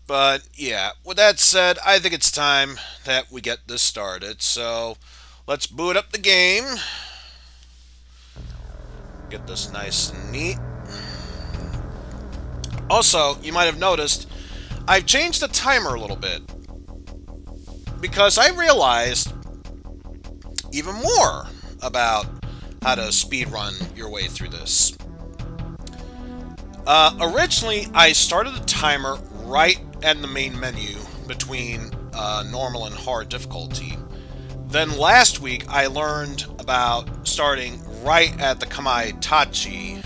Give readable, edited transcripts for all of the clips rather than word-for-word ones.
But yeah, with that said, I think it's time that we get this started. So let's boot up the game. Get this nice and neat. Also, you might have noticed I've changed the timer a little bit because I realized even more about how to speedrun your way through this. Originally, I started the timer right at the main menu between normal and hard difficulty. Then last week, I learned about starting right at the Kamaitachi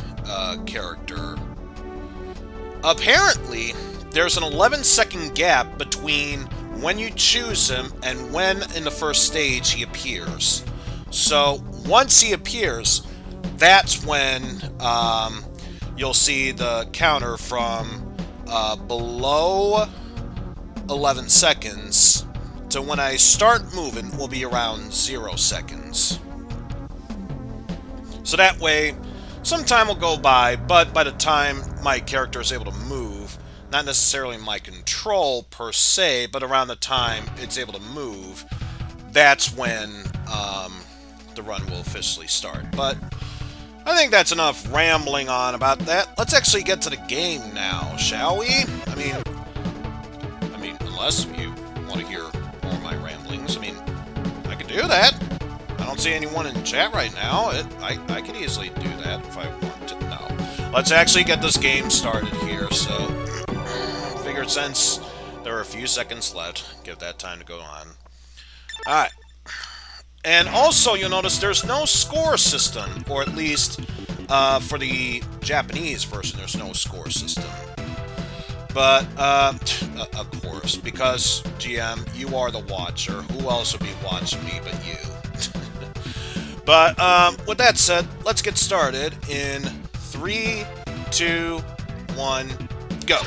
character. Apparently, there's an 11-second gap between when you choose him and when in the first stage he appears. So once he appears, that's when you'll see the counter from below 11 seconds to when I start moving will be around 0 seconds. So that way, some time will go by, but by the time my character is able to move, not necessarily my control per se, but around the time it's able to move, that's when the run will officially start. But I think that's enough rambling on about that. Let's actually get to the game now, shall we? Unless you want to hear more of my ramblings. I could do that. I don't see anyone in chat right now. I could easily do that if I wanted to. No. Let's actually get this game started here. So, figured since there are a few seconds left, give that time to go on. Alright. And also, you'll notice there's no score system, or at least for the Japanese version, there's no score system. But, of course, because, GM, you are the watcher. Who else would be watching me but you? But, with that said, let's get started in 3, 2, 1, go!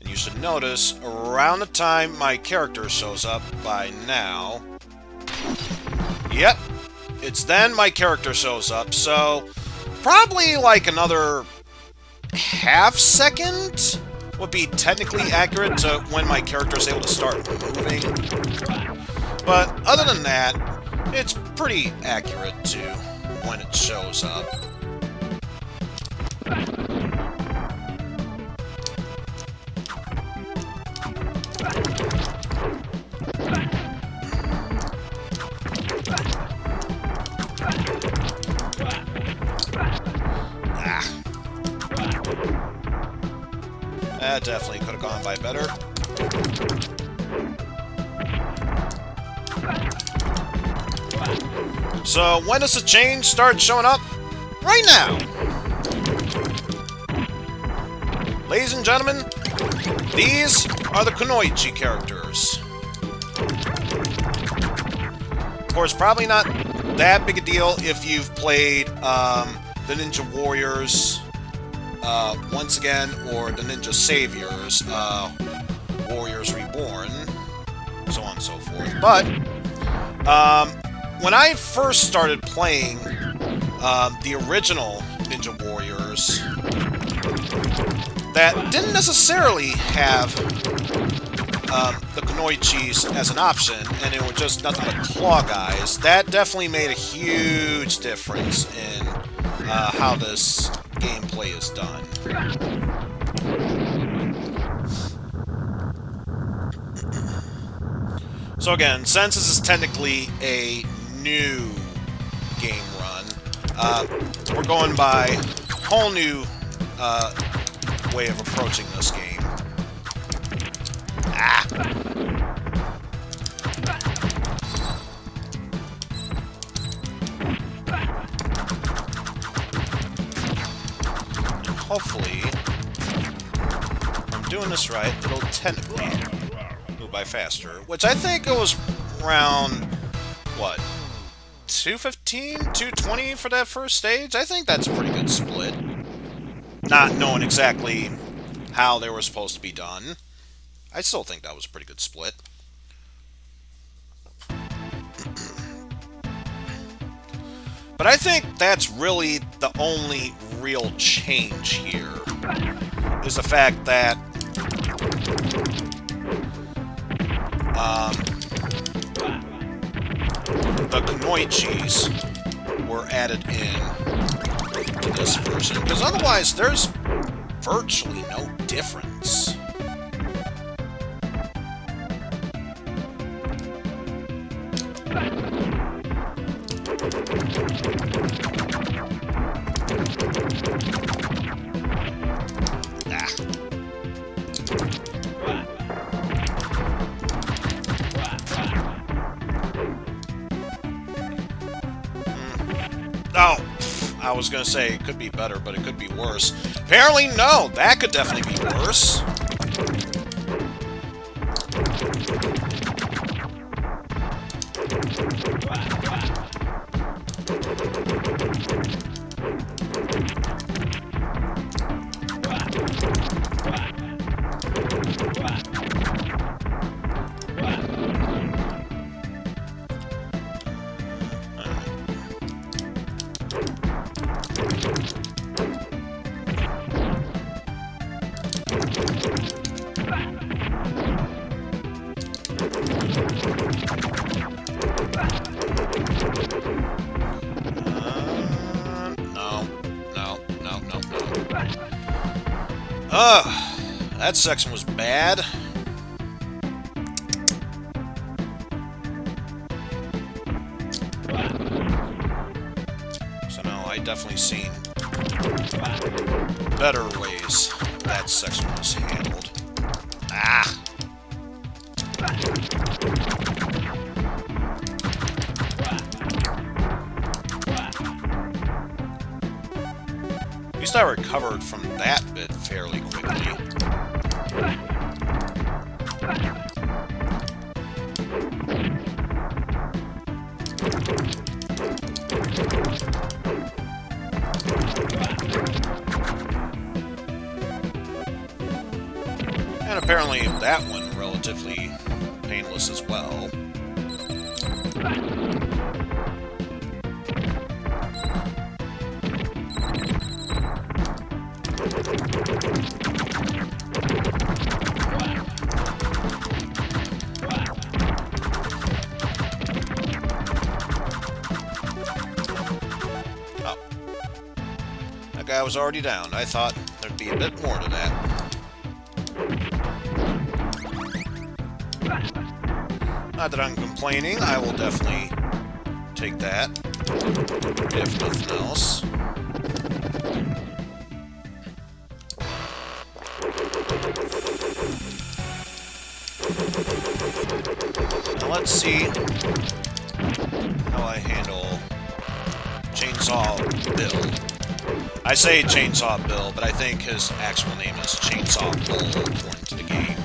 And you should notice, around the time my character shows up by now... Yep, it's then my character shows up, so... Probably like another half second would be technically accurate to when my character is able to start moving. But other than that, it's pretty accurate to when it shows up. That definitely could have gone by better. So, when does the change start showing up? Right now! Ladies and gentlemen, these are the Kunoichis characters. Of course, probably not that big a deal if you've played the Ninja Warriors once again, or the Ninja Saviors, Warriors Reborn, so on and so forth. But, when I first started playing the original Ninja Warriors, that didn't necessarily have the Kunoichis as an option, and it was just nothing but claw guys. That definitely made a huge difference in how this gameplay is done. So again, since this is technically a new game run, we're going by a whole new way of approaching this game. Ah! Hopefully, if I'm doing this right, it'll technically move by faster. Which I think it was around, what, 215, 220 for that first stage? I think that's a pretty good split. Not knowing exactly how they were supposed to be done, I still think that was a pretty good split. But I think that's really the only real change here, is the fact that the Kunoichis were added in to this version, because otherwise there's virtually no difference. Oh, I was gonna say it could be better, but it could be worse. Apparently, no! That could definitely be worse. That section was bad. So no, I definitely seen better ways that section was handled. Ah! At least I recovered from that bit fairly quickly. And apparently that one relatively painless as well. Guy was already down. I thought there'd be a bit more to that. Not that I'm complaining. I will definitely take that, if nothing else. Now let's see how I handle Chainsaw Bill. I say Chainsaw Bill, but I think his actual name is Chainsaw Bull, according to the game.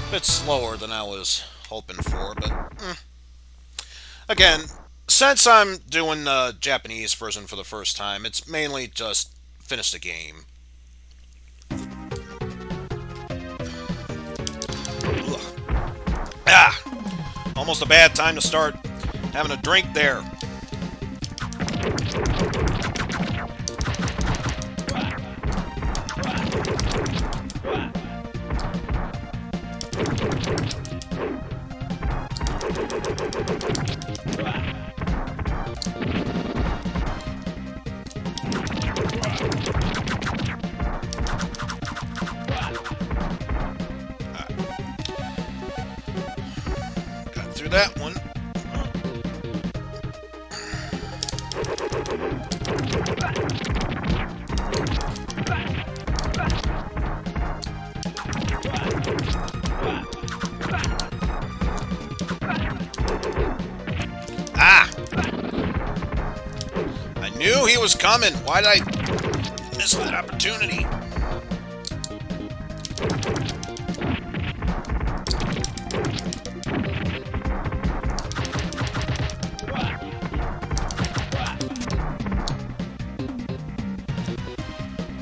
A bit slower than I was hoping for, but again, since I'm doing the Japanese version for the first time, it's mainly just finish the game. Ugh. Ah! Almost a bad time to start having a drink there. Got through that one. Ah! I knew he was coming. Why did I miss that opportunity?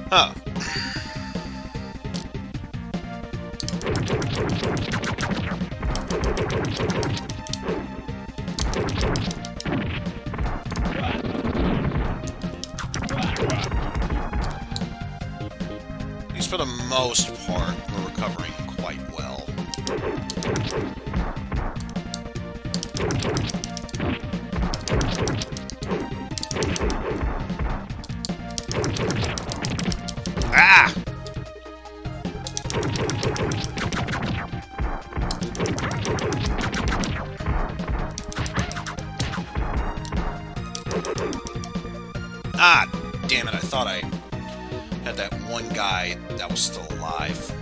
Huh. At least for the most part, we're recovering quite well. Ah! Ah, damn it, I thought I had that one guy that was still alive.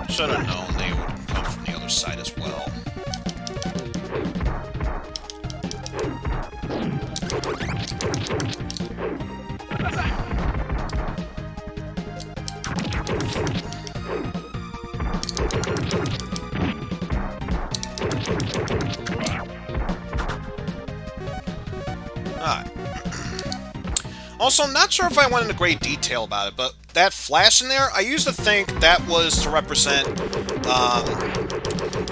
Should have known they would come from the other side as well. Alright. Also, I'm not sure if I went into great detail about it, but that flash in there, I used to think that was to represent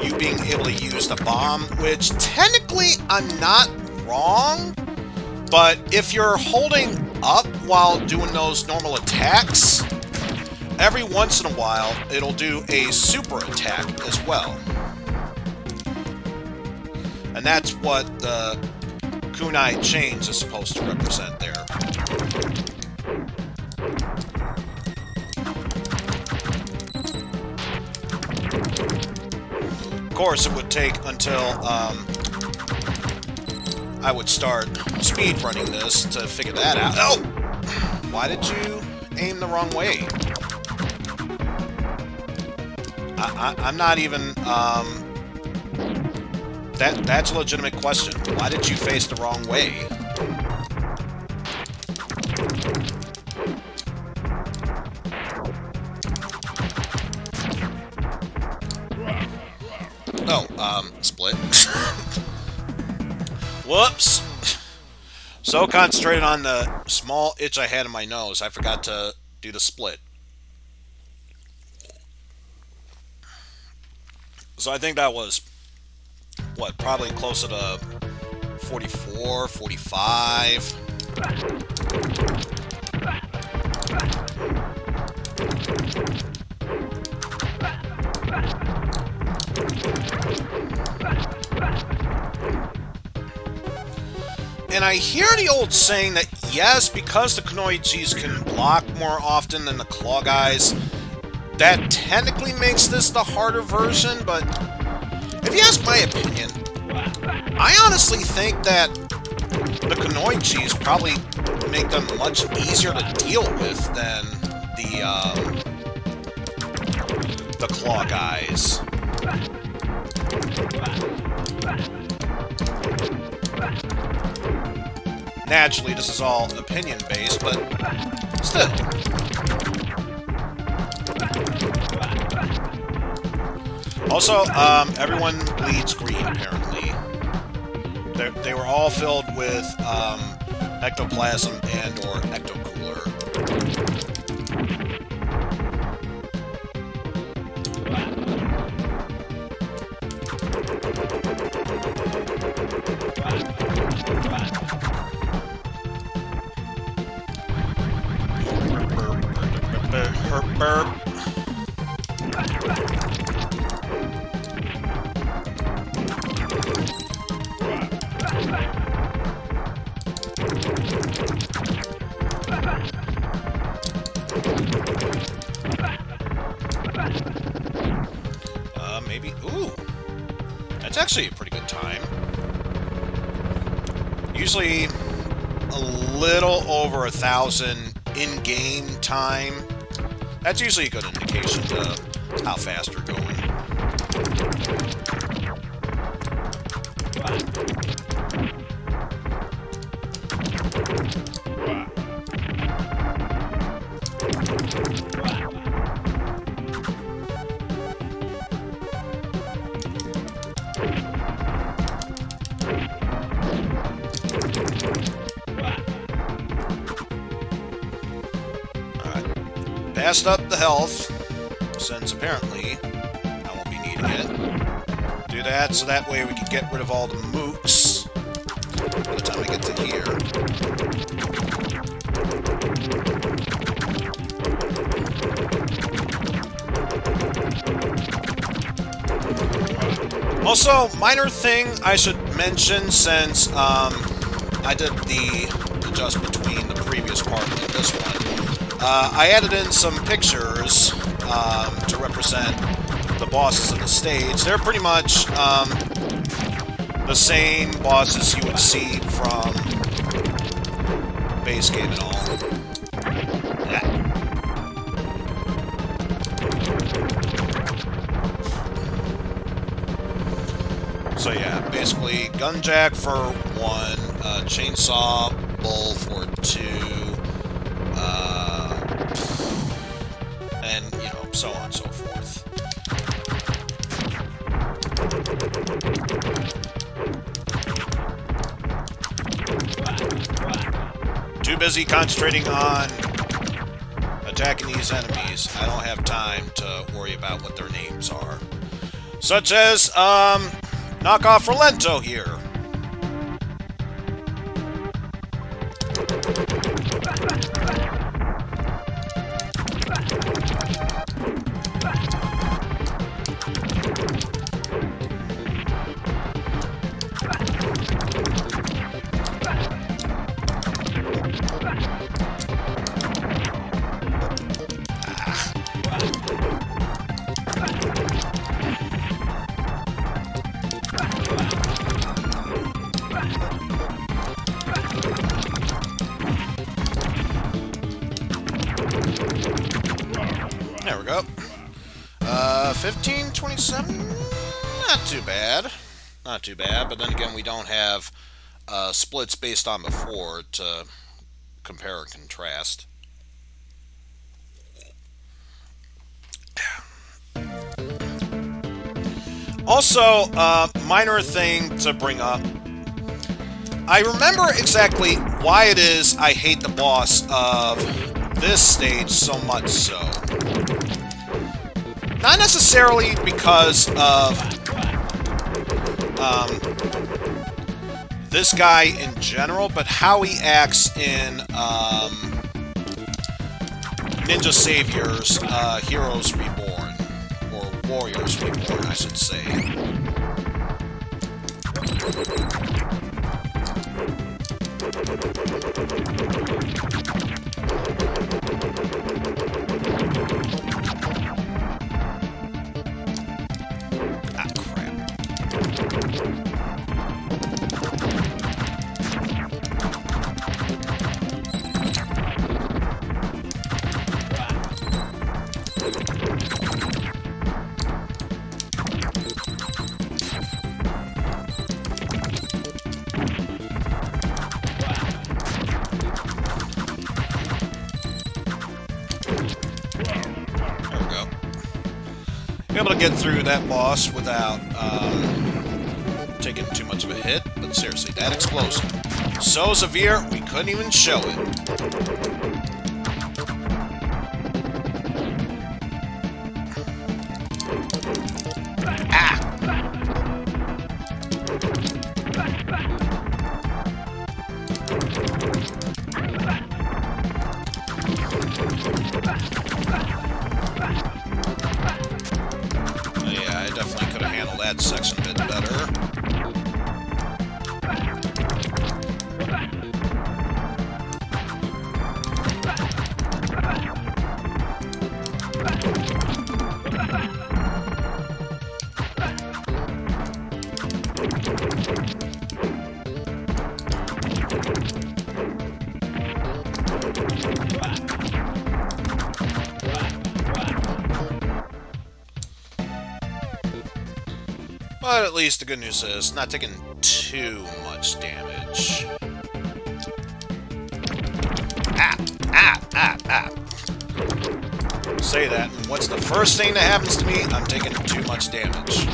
you being able to use the bomb, which technically I'm not wrong, but if you're holding up while doing those normal attacks, every once in a while it'll do a super attack as well. And that's what the kunai chains is supposed to represent there. Of course, it would take until I would start speedrunning this to figure that out. Oh! Why did you aim the wrong way? I'm not even... That's a legitimate question. Why did you face the wrong way? Oh, split. Whoops! So concentrated on the small itch I had in my nose, I forgot to do the split. So I think that was, what, probably closer to 44, 45. And I hear the old saying that, yes, because the Kunoichis can block more often than the claw guys, that technically makes this the harder version, but if you ask my opinion, I honestly think that the Kunoichis probably make them much easier to deal with than the claw guys. Naturally, this is all opinion-based, but still. Also, everyone bleeds green, apparently. They were all filled with ectoplasm and/or ectocooler. Burp. actually a pretty good time. Usually a little over 1,000 in-game time. That's usually a good indication of how fast you're going. Passed up the health, since apparently I won't be needing it. Do that so that way we can get rid of all the mooks by the time I get to here. Also, minor thing I should mention, since I did the adjust between the previous part and this one. I added in some pictures to represent the bosses of the stage. They're pretty much the same bosses you would see from base game and all. Yeah. So yeah, basically Gunjack for 1, Chainsaw Bull for 2, and, you know, so on and so forth. Too busy concentrating on attacking these enemies. I don't have time to worry about what their names are. Such as, knockoff Rolento here. There we go. 1527? Not too bad. Not too bad, but then again, we don't have splits based on before to compare and contrast. Also, minor thing to bring up. I remember exactly why it is I hate the boss of this stage so much so. Not necessarily because of this guy in general, but how he acts in Ninja Savior's Heroes Reborn, or Warriors Reborn, I should say. Able to get through that boss without taking too much of a hit, but seriously, that explosion. So severe, we couldn't even show it. That section a bit better. But at least the good news is, not taking too much damage. Ah! Ah! Ah! Ah! Say that, and what's the first thing that happens to me? I'm taking too much damage.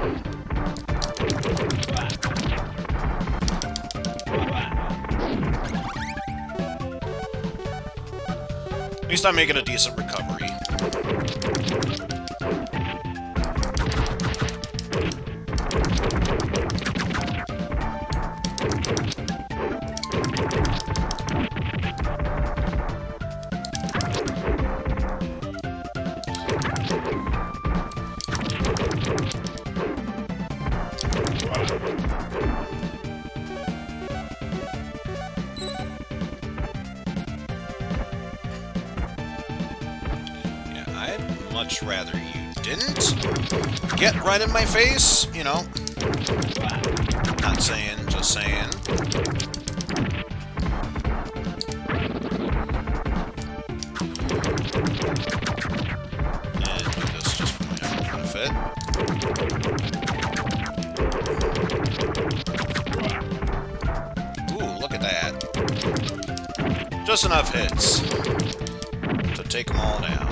At least I'm making a decent recovery. Much rather you didn't get right in my face, you know. Not saying, just saying. And do this just for my own benefit. Ooh, look at that. Just enough hits to take them all down.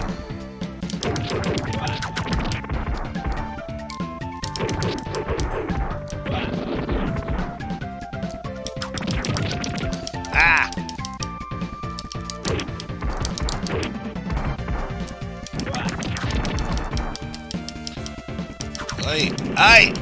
Ah! Hey! Hey!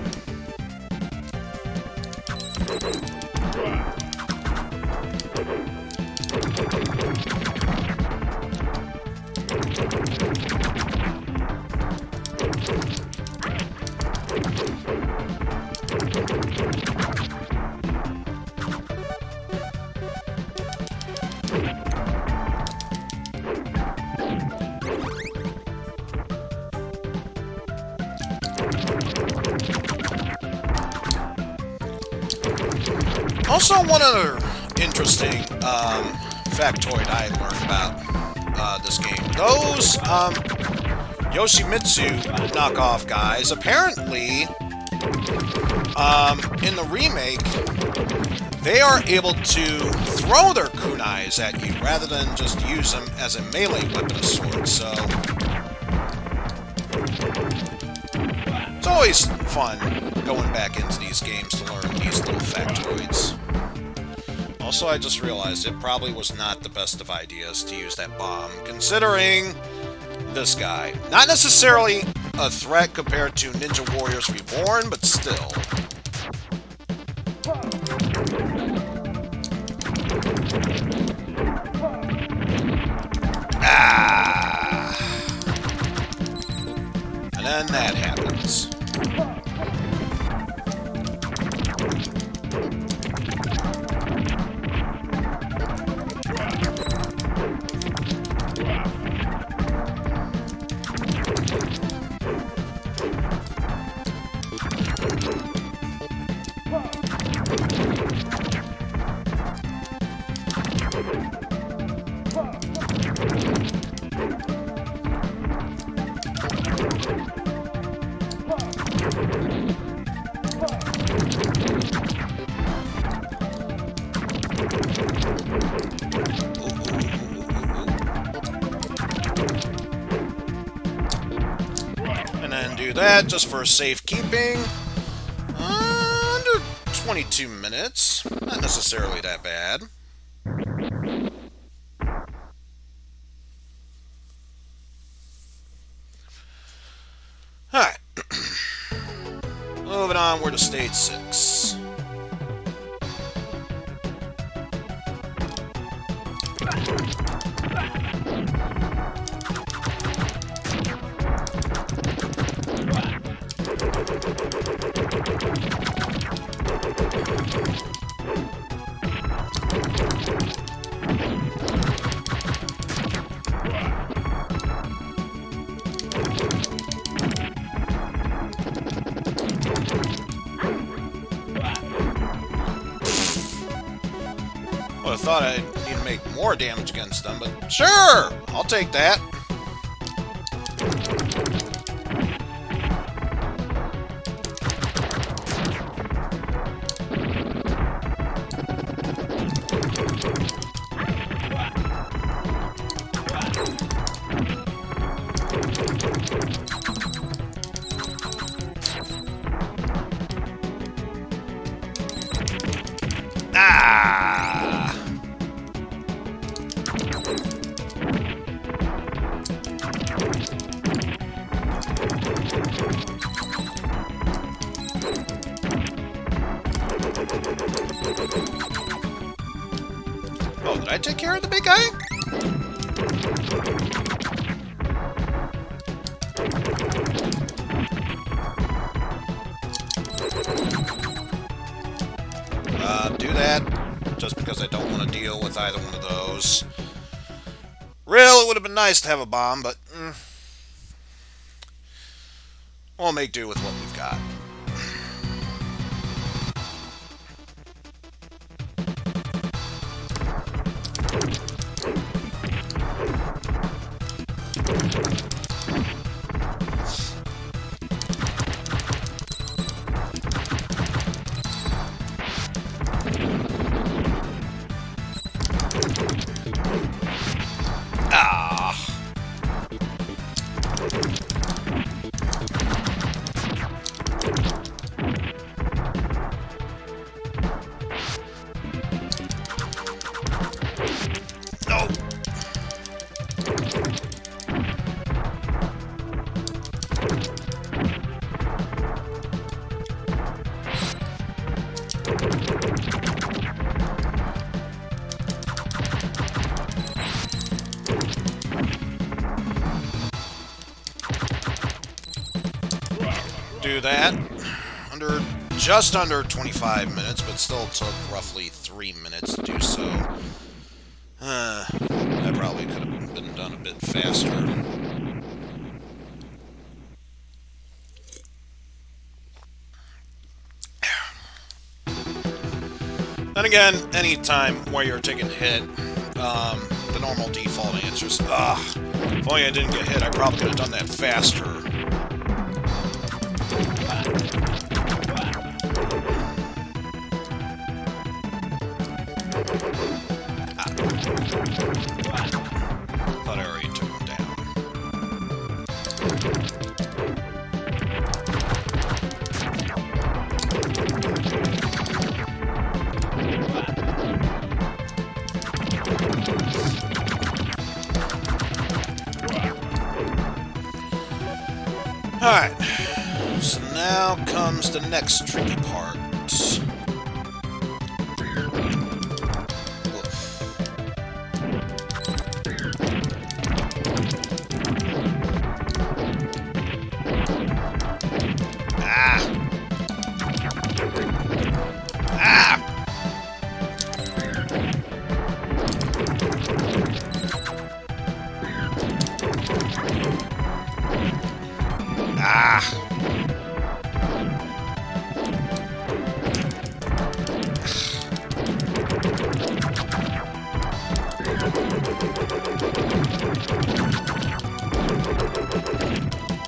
Also, one other interesting factoid I learned about this game. Those Yoshimitsu knockoff guys, apparently, in the remake, they are able to throw their kunais at you rather than just use them as a melee weapon of sorts, so it's always fun going back into these games to learn these little factoids. Also, I just realized it probably was not the best of ideas to use that bomb, considering this guy. Not necessarily a threat compared to Ninja Warriors Reborn, but still. Ah! And then that happens. That just for safekeeping. Under 22 minutes. Not necessarily that bad. Alright. Moving on, we're to stage 6. I thought I'd need to make more damage against them, but sure! I'll take that. Ah! Oh, did I take care of the big guy? Do that, just because I don't want to deal with either one of those. Real, it would have been nice to have a bomb, but we'll make do with what we've got. Do that. Just under 25 minutes, but still took roughly 3 minutes to do so. That probably could have been done a bit faster. Then again, any time where you're taking hit, the normal default answer is, if only I didn't get hit, I probably could have done that faster. Thought I already took him down. Alright, so now comes the next tricky part.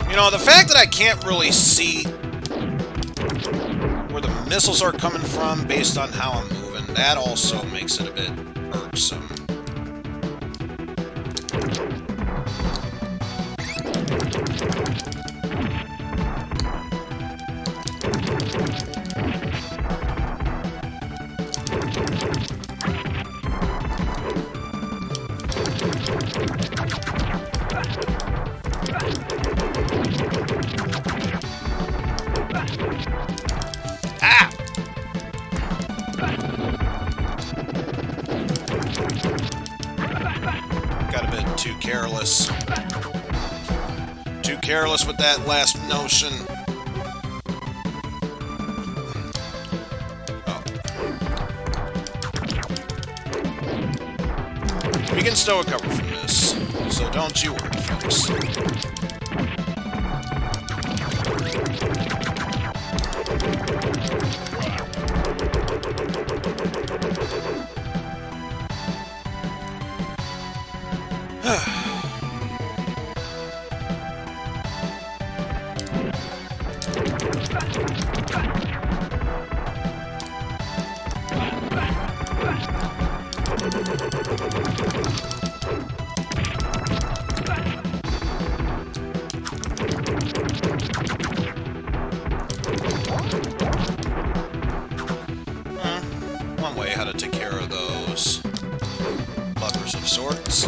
You know, the fact that I can't really see where the missiles are coming from based on how I'm moving, that also makes it a bit irksome. Careless. Too careless with that last notion. Oh. We can still recover from this, so don't you worry, folks. care of those buggers of sorts.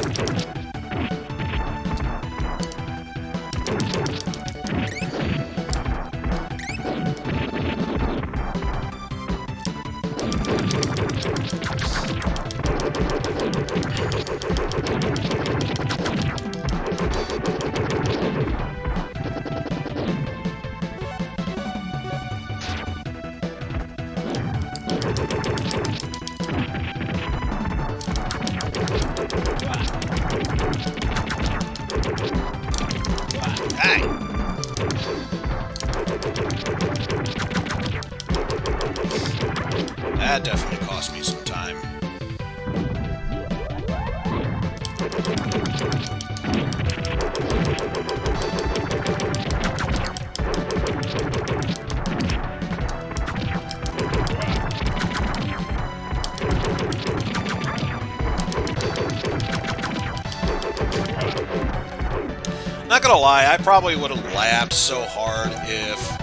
That definitely cost me some time. Not gonna lie, I probably would have laughed so hard if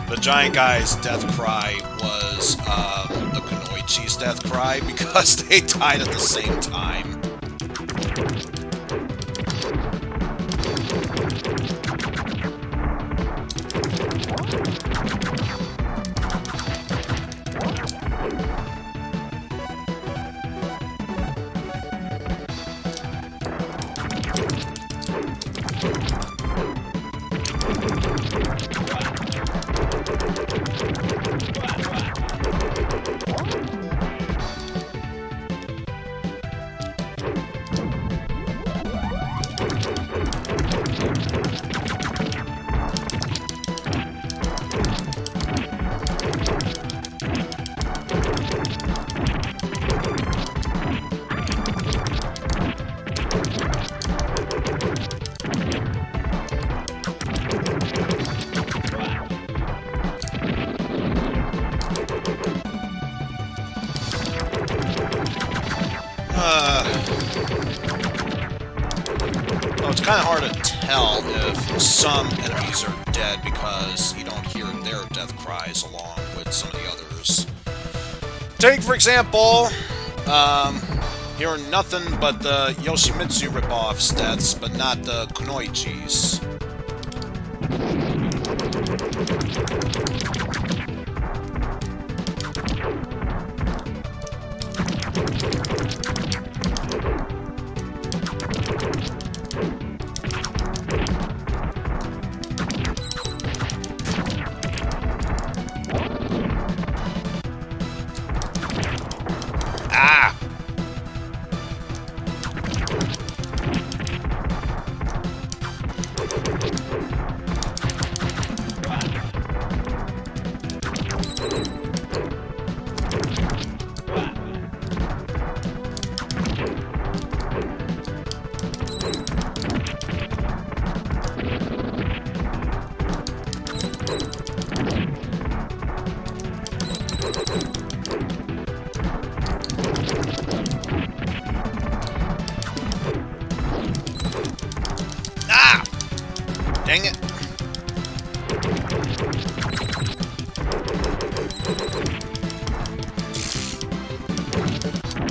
the giant guy's death cry was the Kunoichis' death cry, because they died at the same time. Well, it's kind of hard to tell if some enemies are dead because you don't hear their death cries along with some of the others. Take, for example, hearing nothing but the Yoshimitsu ripoff's deaths, but not the Kunoichis. Dang it.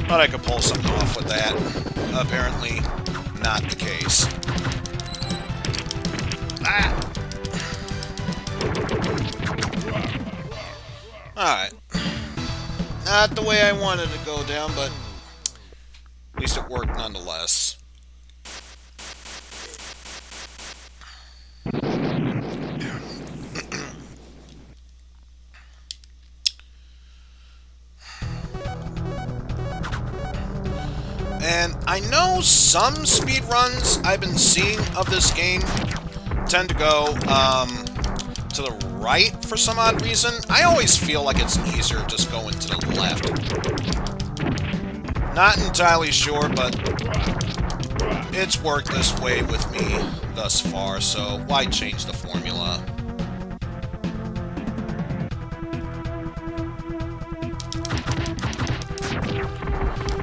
Thought I could pull something off with that. Apparently, not the case. Alright. Not the way I wanted to go down, but at least it worked nonetheless. And I know some speedruns I've been seeing of this game tend to go to the right for some odd reason. I always feel like it's easier just going to the left. Not entirely sure, but it's worked this way with me thus far, so why change the formula?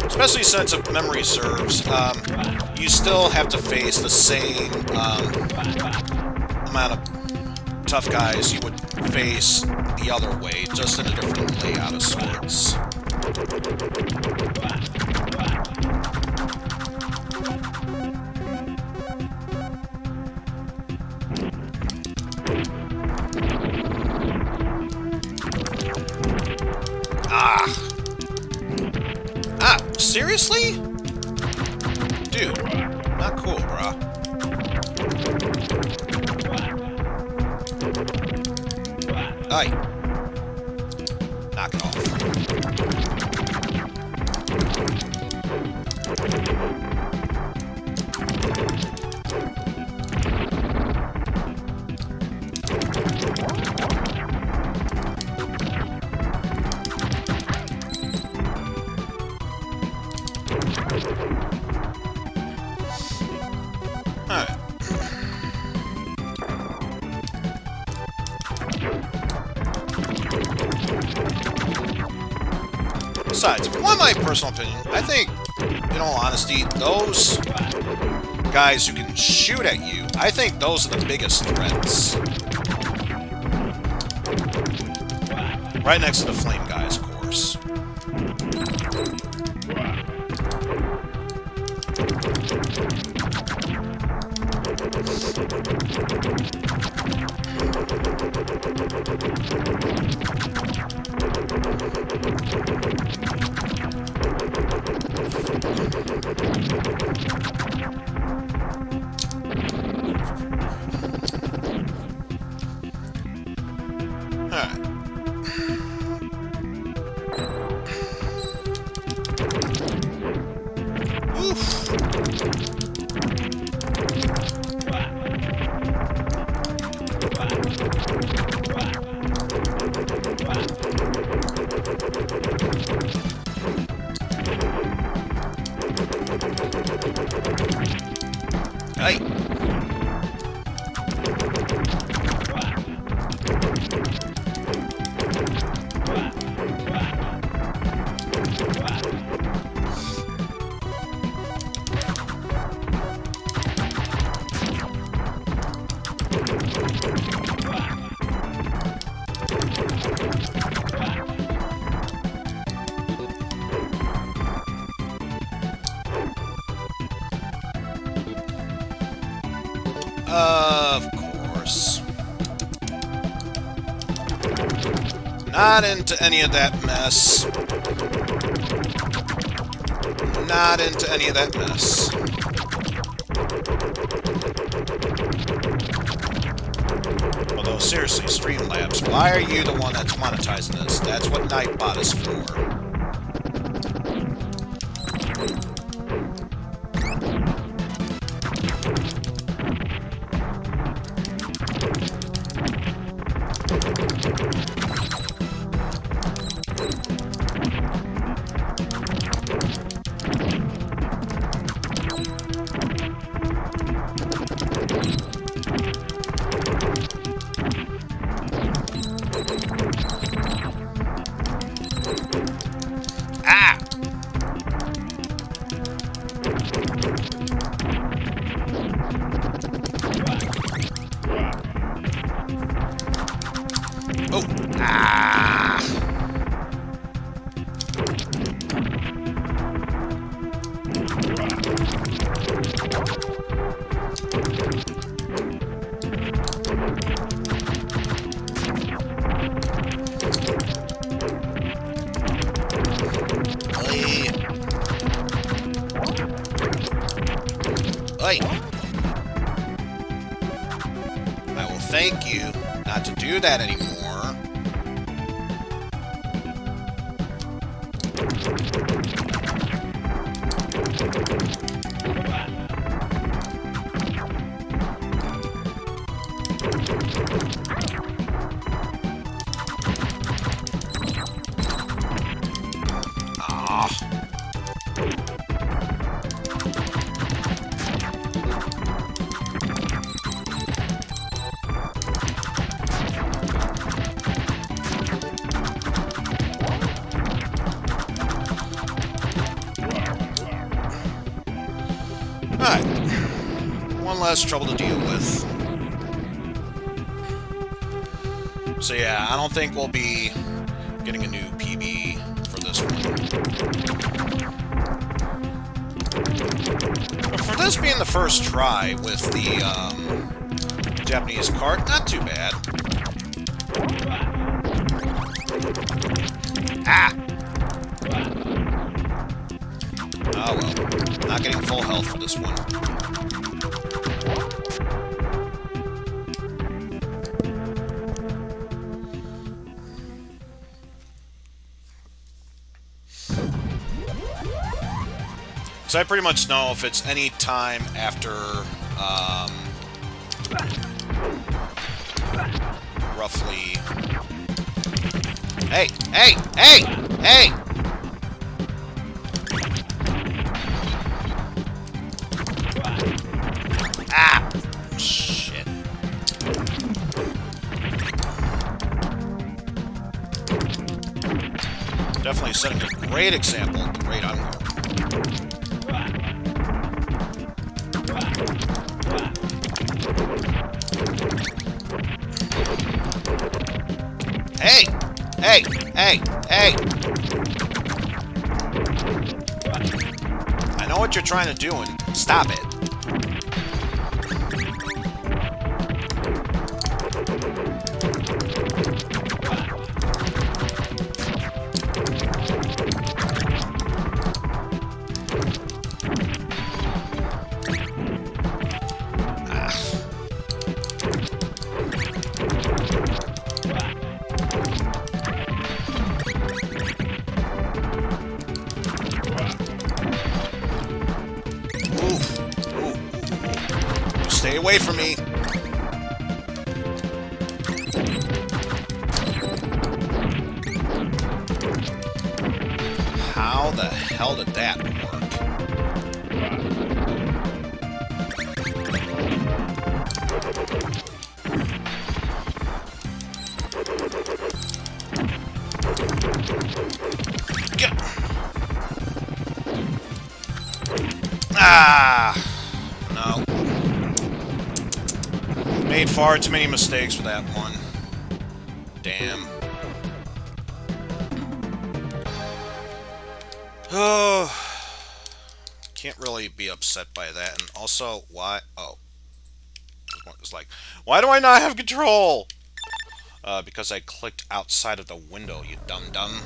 Especially since, if memory serves, you still have to face the same amount of tough guys you would face the the other way, just in a different layout of sorts. Seriously? Dude, not cool, bruh. Aye. Knock it off. Alright. Besides, if you want my personal opinion, I think, in all honesty, those guys who can shoot at you, I think those are the biggest threats. Right next to the flame guys, of course. Hey. Of course. Not into any of that mess. Not into any of that mess. Although, seriously, Streamlabs, why are you the one that's monetizing this? That's what Nightbot is for. I will thank you not to do that anymore. Alright. One less trouble to deal with. So yeah, I don't think we'll be getting a new PB for this one. But for this being the first try with the Japanese cart, not too bad. Ah! Oh well, not getting full health for this one. So I pretty much know if it's any time after, roughly... Hey! Hey! Hey! Hey! Ah! Shit. Definitely setting a great example at the rate I'm going. Hey! Hey! Hey! Hey! I know what you're trying to do, and stop it. Stay away from me. How the hell did that work? Get. Ah! No. Made far too many mistakes with that one. Damn. Oh. Can't really be upset by that. And also, why? Oh. It's like, why do I not have control? Because I clicked outside of the window, you dum-dum.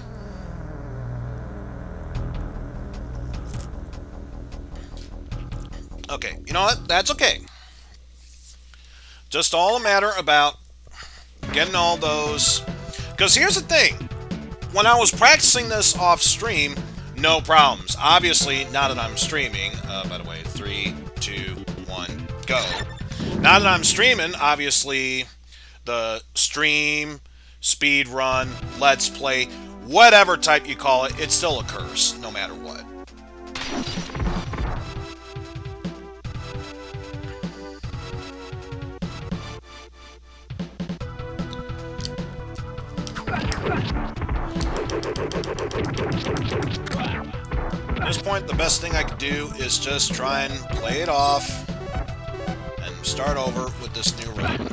Okay, you know what? That's okay. Just all a matter about getting all those... Because here's the thing. When I was practicing this off stream, no problems. Obviously, now that I'm streaming... by the way, 3, 2, 1, go. Now that I'm streaming, obviously, the stream, speed run, let's play, whatever type you call it, it still occurs, no matter what. At this point, the best thing I could do is just try and play it off and start over with this new run.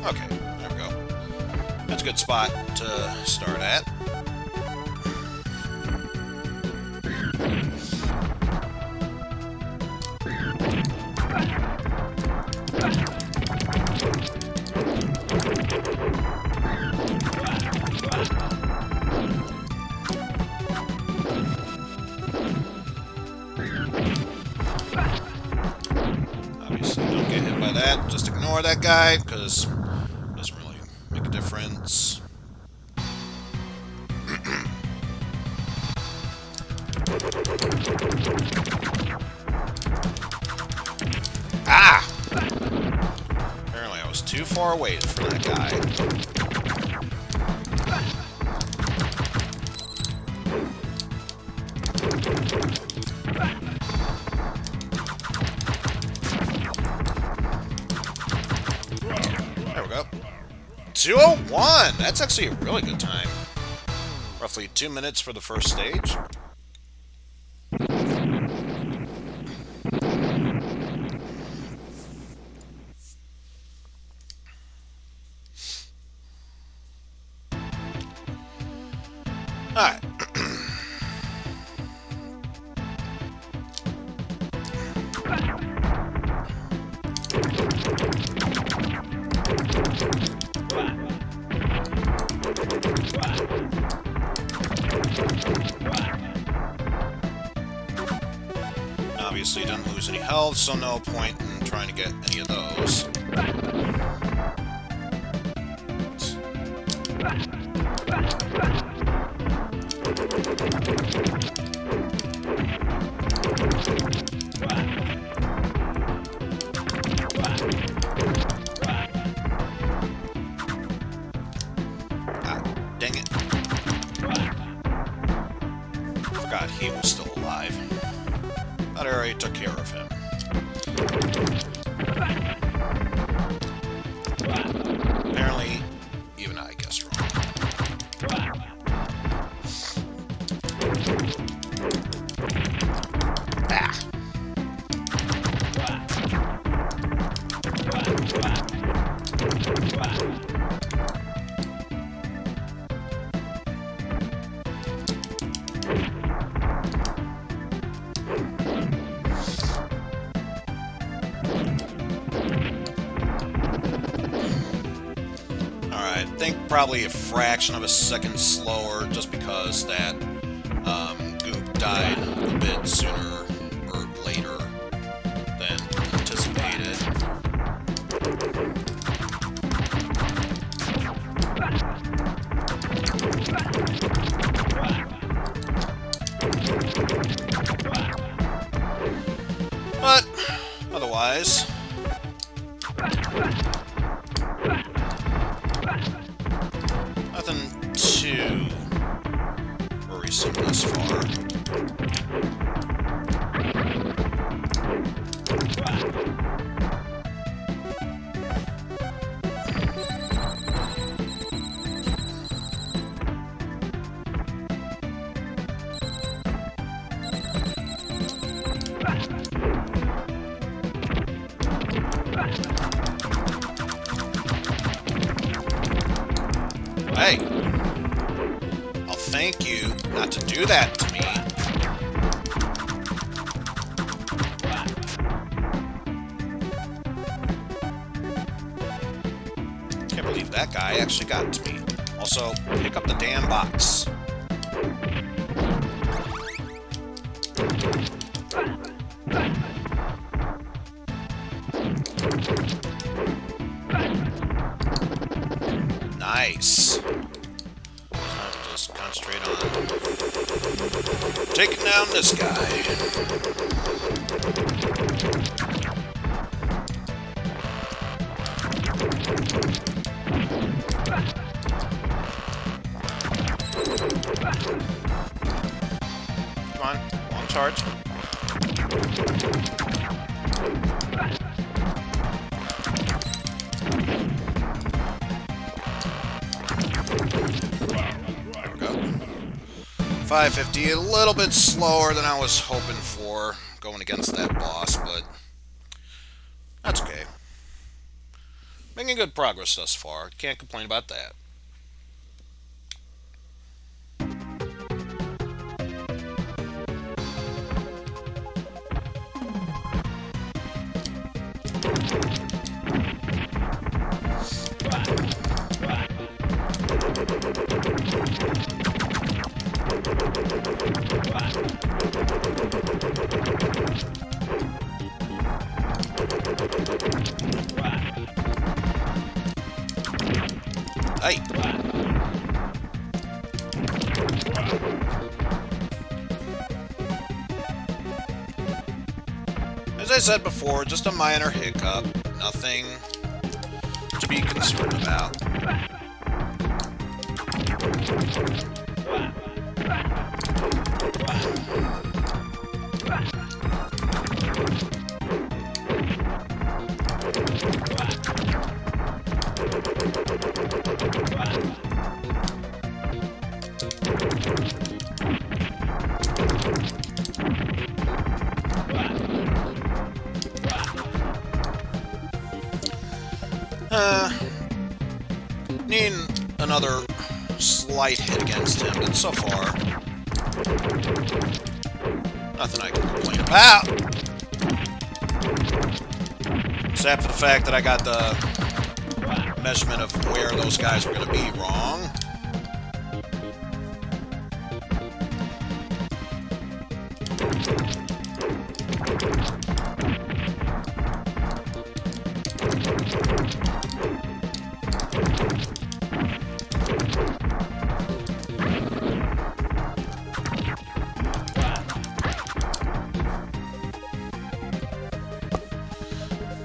Okay, there we go. That's a good spot to start at. Obviously, don't get hit by that. Just ignore that guy, because it doesn't really make a difference. Ah! Apparently I was too far away from that guy. There we go. 2:01! That's actually a really good time. Roughly 2 minutes for the first stage. Alright. Obviously didn't lose any health, so no point in trying to get any of those. Dang it. Forgot he was still alive. Thought I already took care of him. Apparently, even I guessed wrong. Ah. I think probably a fraction of a second slower, just because that goop died a bit sooner or later than anticipated. But otherwise, nothing too worrisome thus far. Hey, I'll thank you not to do that to me. Can't believe that guy actually got to me. Also, pick up the damn box. Nice. Just concentrate on taking down this guy. Come on, long charge. There we go. 550, a little bit slower than I was hoping for going against that boss, but that's okay. Making good progress thus far. Can't complain about that. Hey! As I said before, just a minor hiccup. Nothing to be concerned about. Need another slight hit against him, but so far, nothing I can complain about. Except for the fact that I got the measurement of where those guys were going to be wrong.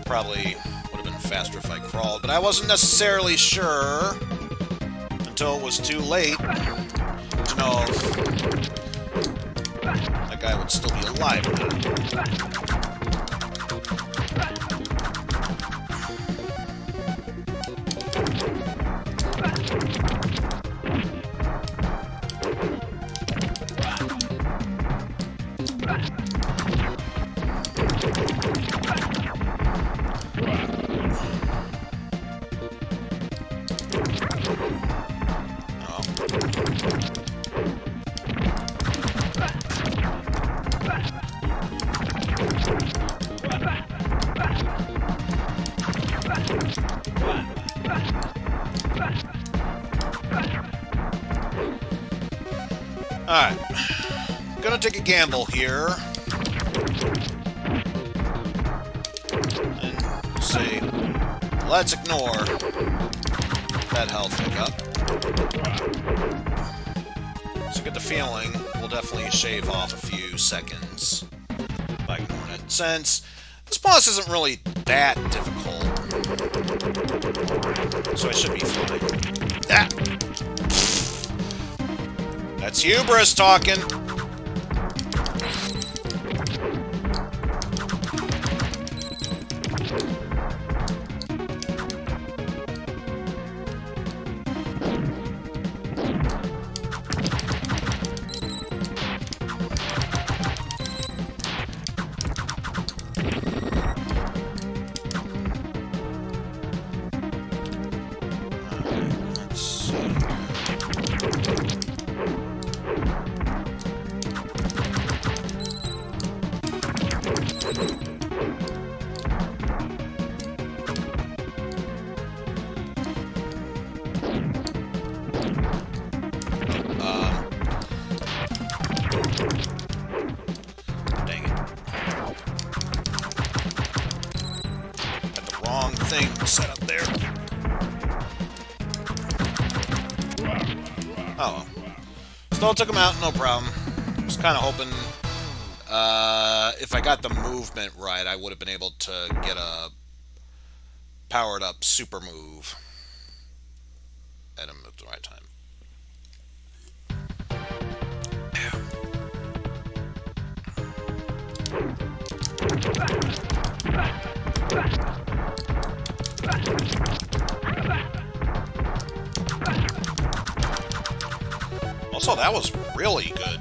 Probably would have been faster if I crawled, but I wasn't necessarily sure until it was too late to know if that guy would still be alive or not. Alright, gonna take a gamble here, and say, let's ignore that health pickup. So get the feeling we'll definitely shave off a few seconds by ignoring it, since this boss isn't really that difficult, so I should be fine. Ah! That's hubris talking. Let's see here. Dang it. Got the wrong thing set up there. Oh. Still took him out, no problem. Was kind of hoping if I got the movement right, I would have been able to get a powered up super move at him at the right time. Also, that was really good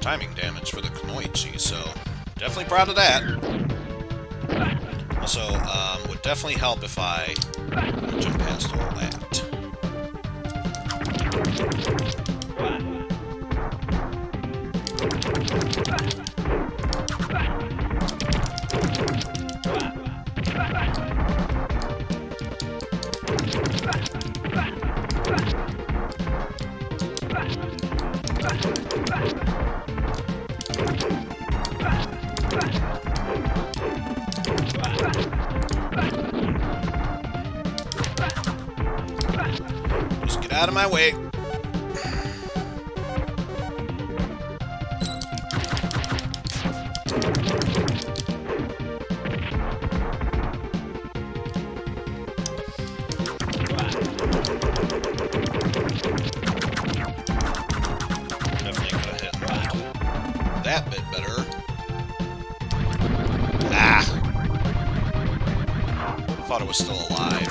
timing damage for the Kunoichis, so definitely proud of that. Also, would definitely help if I jump past all that. Just get out of my way. thought it was still alive.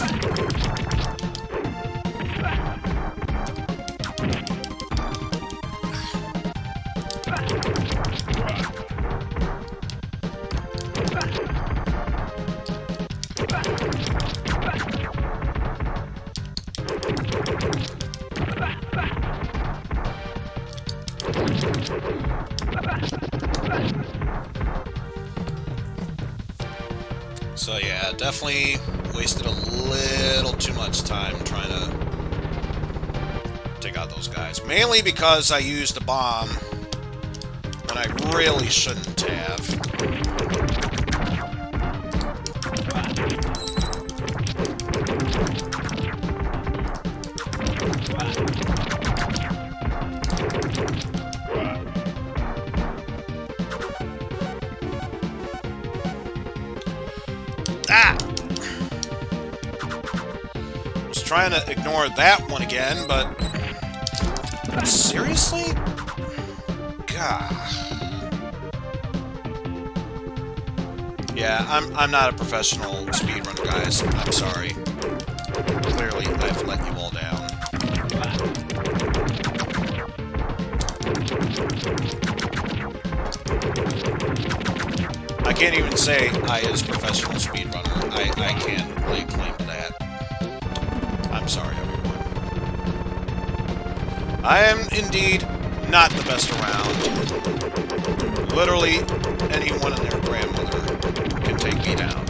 So yeah, definitely wasted a little too much time trying to take out those guys. Mainly because I used a bomb when I really shouldn't have. Ah! I was trying to ignore that one again, but... Seriously? God. Yeah, I'm not a professional speedrunner, guys. I'm sorry. Clearly, I've let you all down. I can't even say I is professional speedrunner. I can't lay claim to that. I'm sorry, everyone. I am indeed not the best around. Literally, anyone and their grandmother can take me down.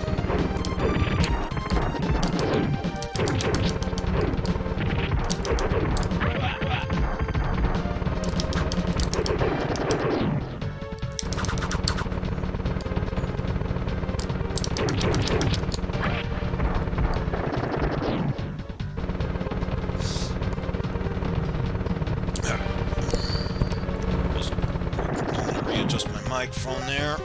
Readjust my microphone there.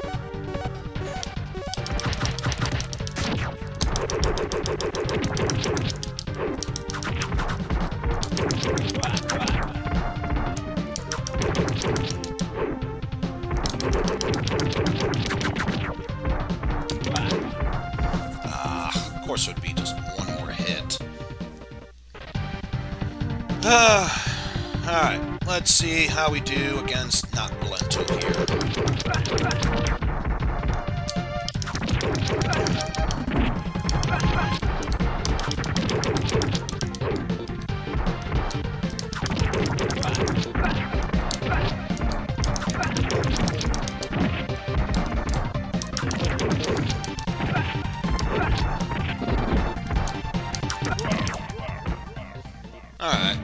Of course it would be just one more hit. Alright, let's see how we do against not Relento here. Alright.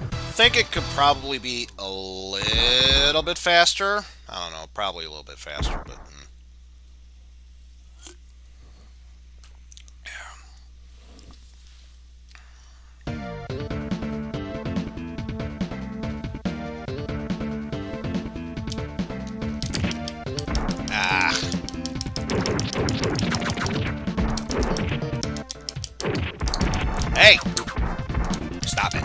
I think it could probably be a little bit faster. I don't know, probably a little bit faster, but... Hey! Stop it.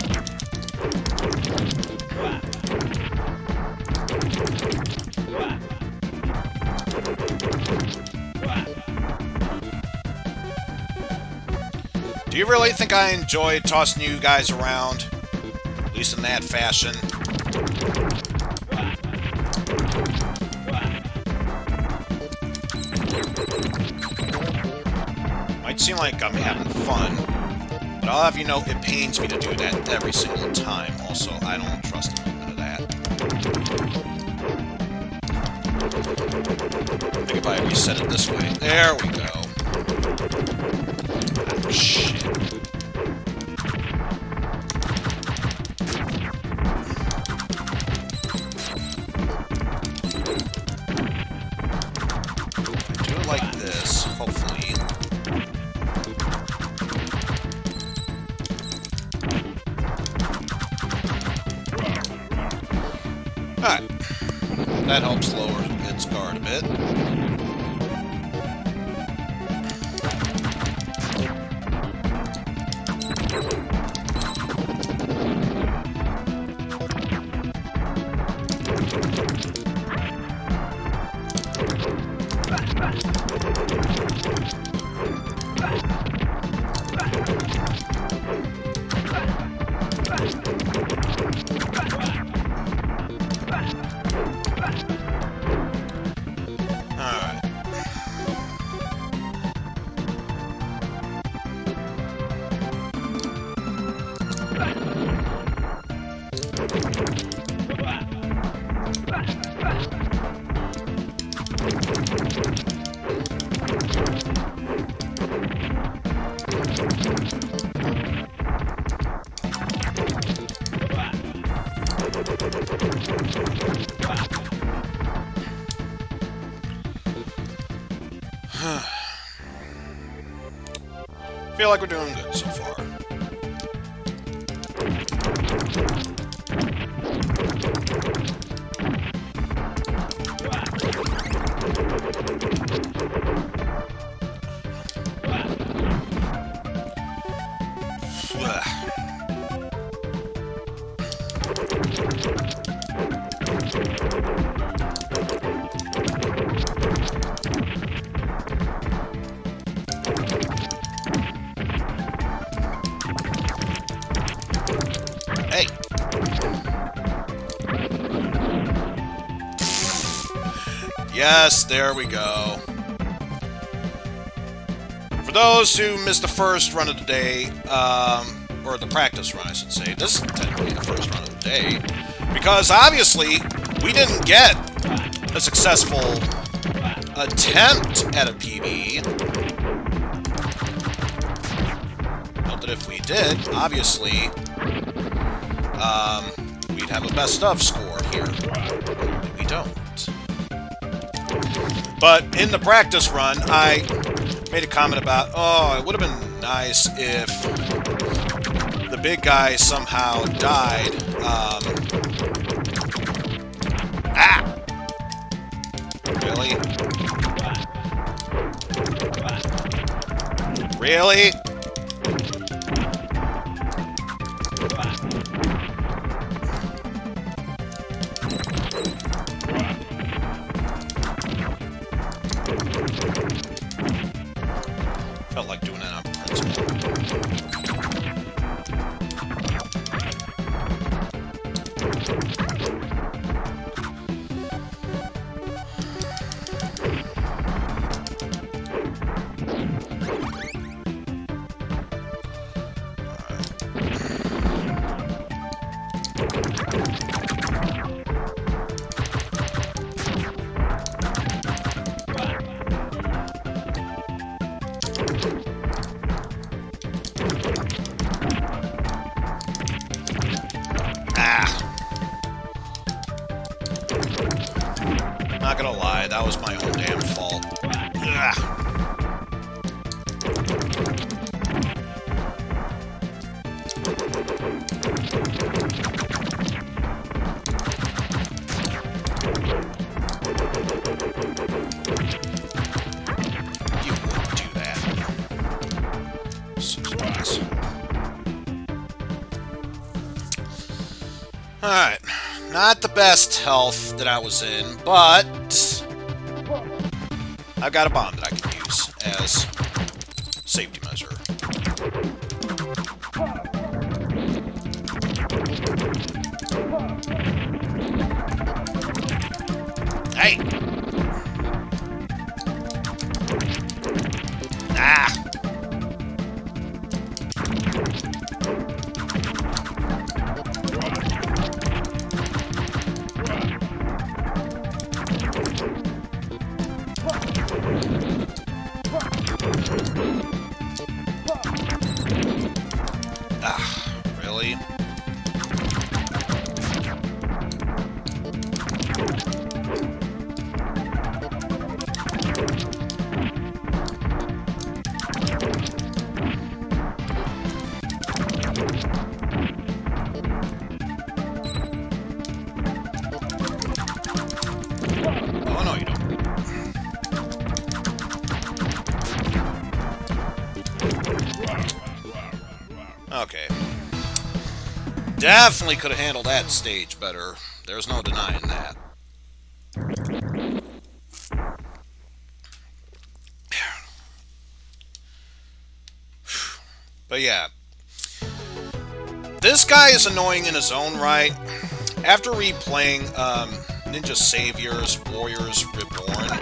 Do you really think I enjoy tossing you guys around? At least in that fashion. Might seem like I'm having fun, but I'll have you know it pains me to do that every single time. Also, I don't trust a little bit of that. I think if I reset it this way. There we go. Oh, shit. Do it like this, hopefully. Alright. That helps lower its guard a bit. Feel like we're doing good so far. Hey! Yes, there we go. For those who missed the first run of the day, or the practice run, I should say, this is technically the first run of the day, because obviously we didn't get a successful attempt at a PB. Not that if we did, obviously, we'd have a best of score here. We don't. But in the practice run, I made a comment about, oh, it would have been nice if the big guy somehow died. Really? Really? Felt like doing that on principle. Not gonna lie, that was my own damn fault. Ugh. You wouldn't do that. Such an asshole. Alright. Not the best health that I was in, but I've got a bomb that I can use as safety measure. Hey! Ah! Really? Oh, no, you don't. Okay. Definitely could have handled that stage better. There's no denying that. But yeah. This guy is annoying in his own right. After replaying Ninja Saviors, Warriors, Reborn,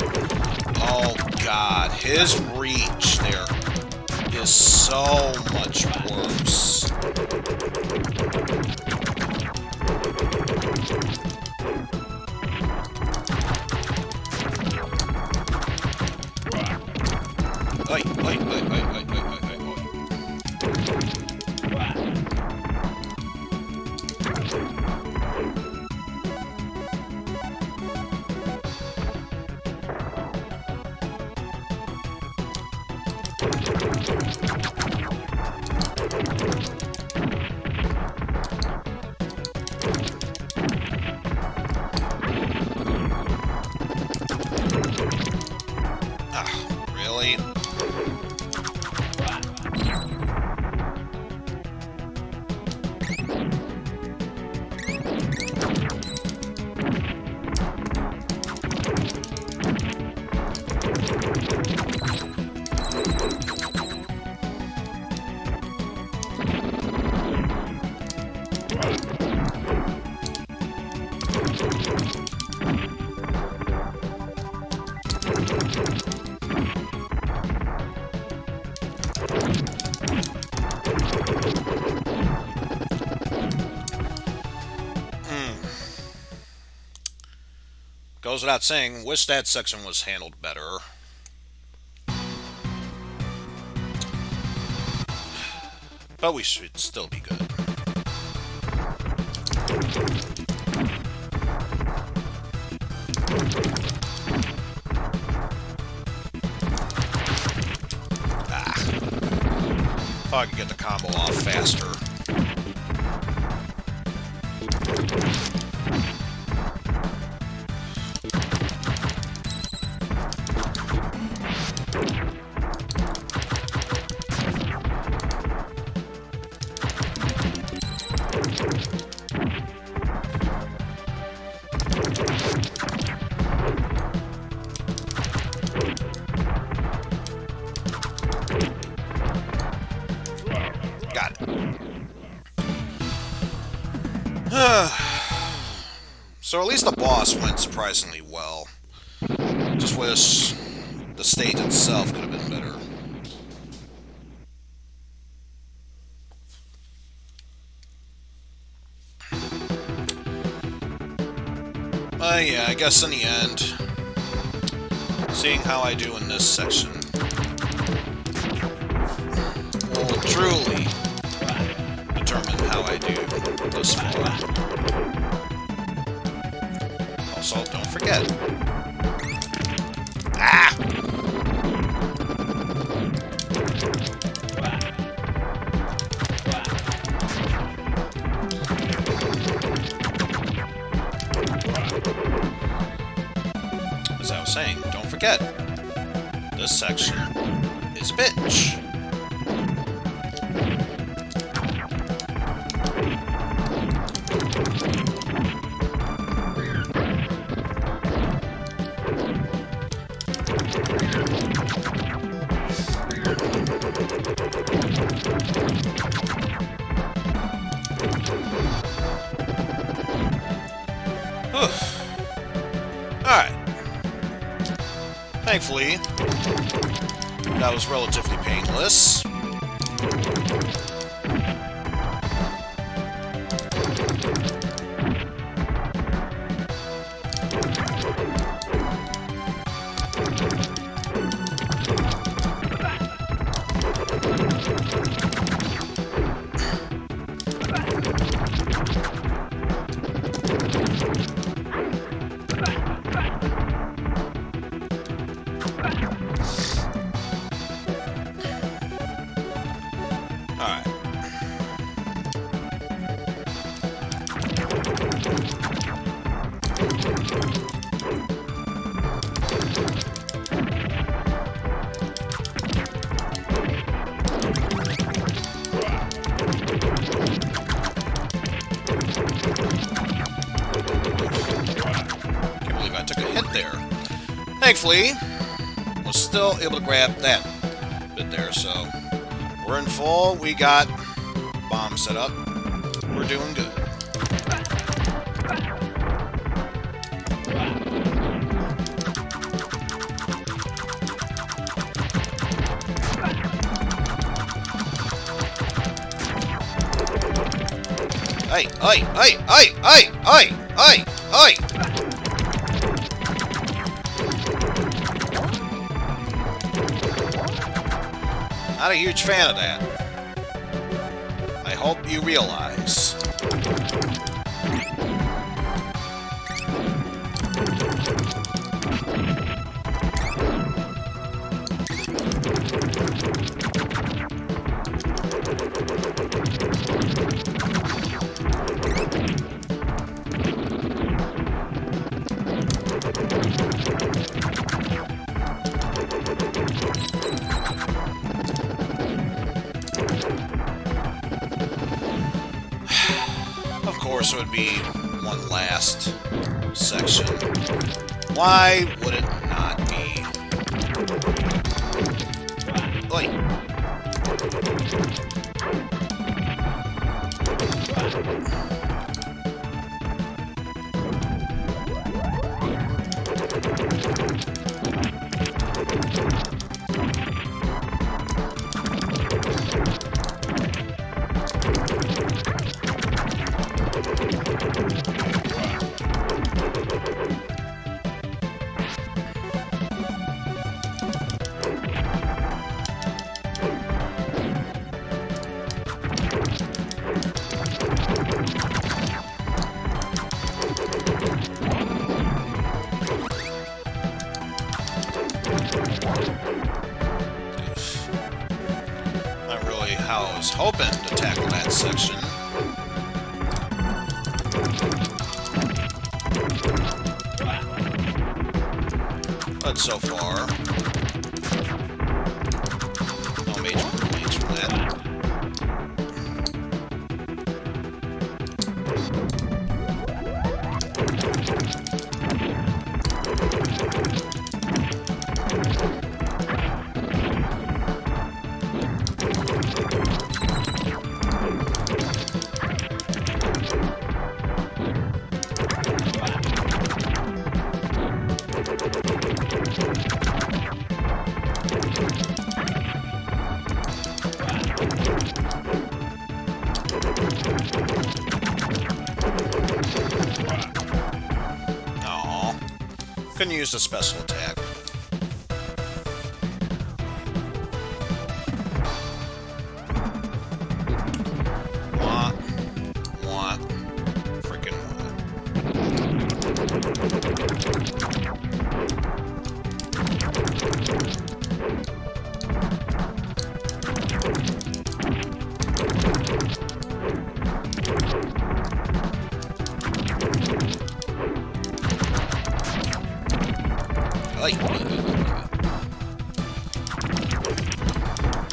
oh god, his reach there is so much worse. Oi, oi, oi, oi, oi, oi, oi, oi. Really? Goes without saying, wish that section was handled better. But we should still be good. Thought I could get the combo off faster. So at least the boss went surprisingly well. Just wish the stage itself could have been better. Yeah, I guess in the end, seeing how I do in this section will truly determine how I do this far. Also, don't forget. As I was saying, don't forget. This section is a bitch. Alright. Thankfully, that was relatively painless. Alright. Can't believe I took a hit there. Thankfully, was still able to grab that bit there, so we're in full. We got bomb set up. We're doing good. Hey, hey, hey, hey, hey, hey, hey, hey! Not a huge fan of that. I hope you realize. course, it would be one last section. Why would it not be? Oi. Not really how I was hoping to tackle that section. But so far, no major complaints from that. Couldn't use the special attack. What? Freaking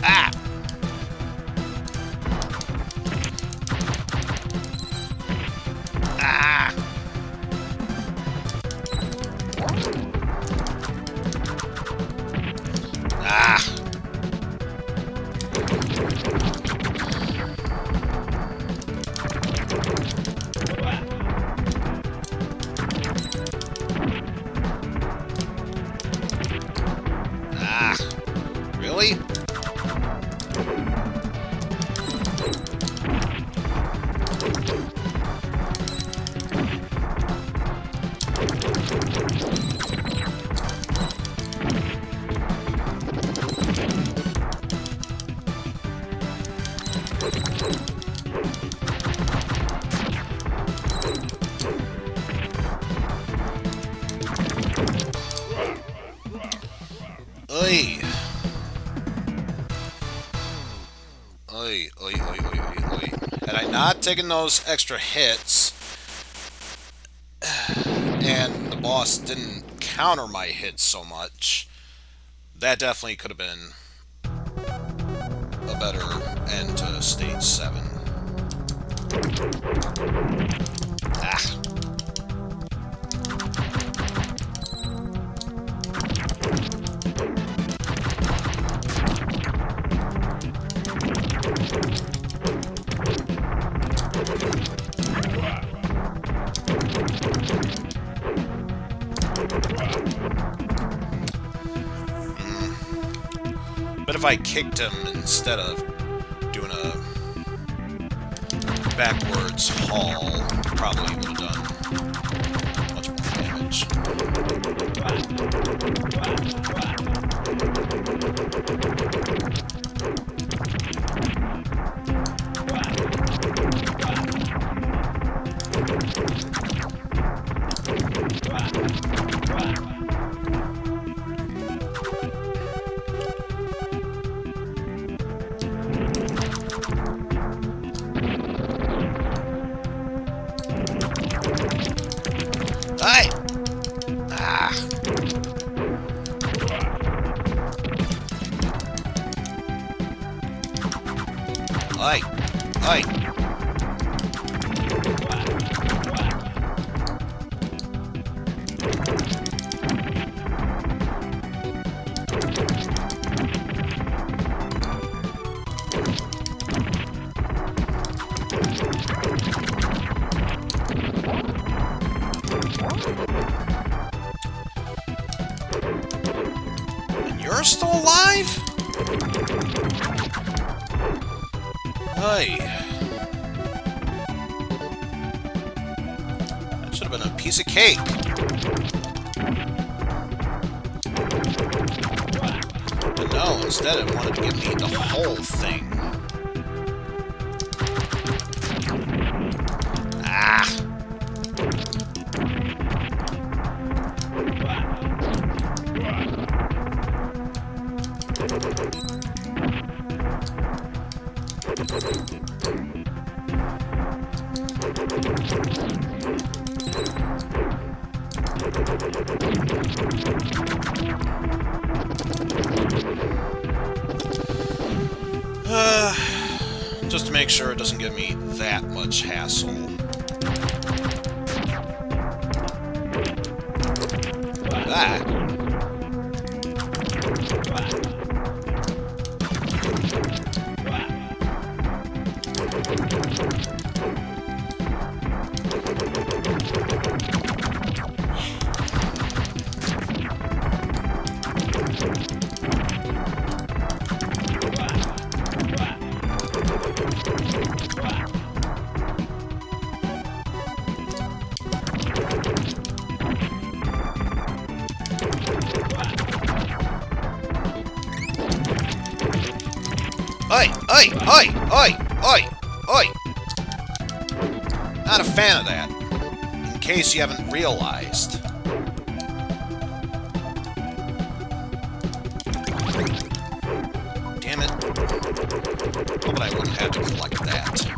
Ah! Ah! Ah! Really? Oy. Oy. Had I not taken those extra hits, and the boss didn't counter my hits so much, that definitely could have been a better end to stage 7. Ah. But if I kicked him instead of doing a backwards haul, probably would have done much more damage. Hey! Ah! Oi! Oi! You're still alive? Hey. That should have been a piece of cake. But no, instead it wanted to give me the whole thing. Ah! Just to make sure it doesn't give me that much hassle. Ah. Oi! Oi! Oi! Oi! Oi! Oi! Not a fan of that. In case you haven't realized. Damn it. Oh, but I wouldn't have to collect that.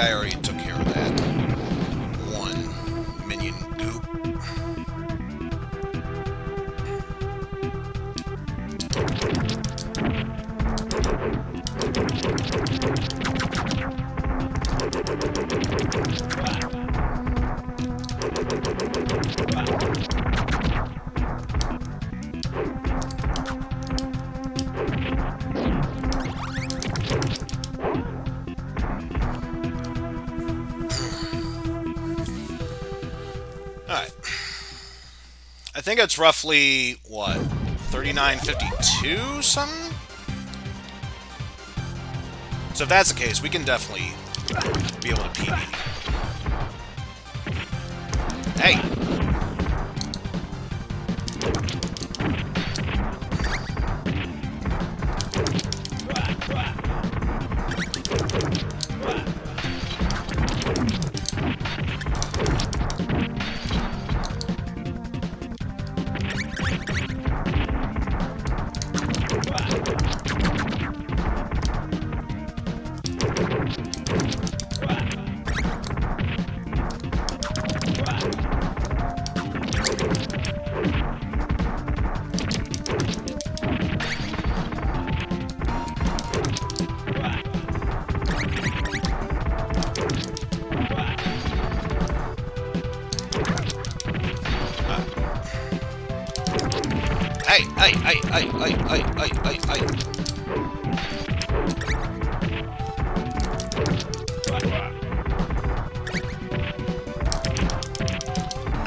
I already took care of that. One minion goop. Alright. I think it's roughly, what, 39.52 something? So if that's the case, we can definitely be able to PB. Hey!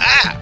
Ah!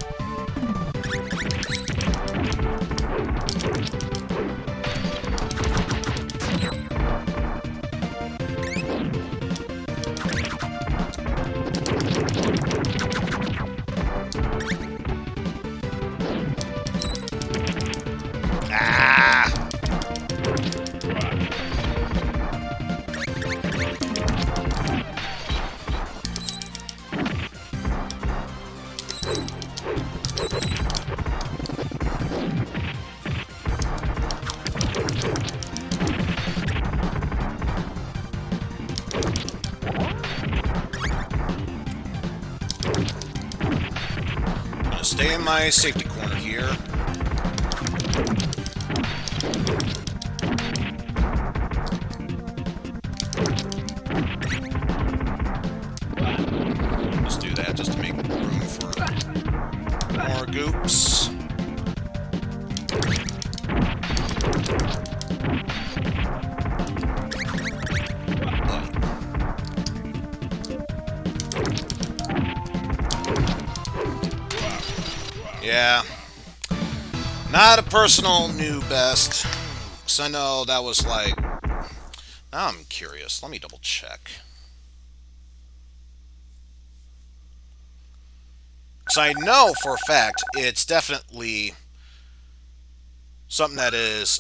Stay in my safety corner here. Just do that just to make room for more goops. Yeah. Not a personal new best. Because I know that was like... Now I'm curious. Let me double check. Because I know for a fact it's definitely something that is...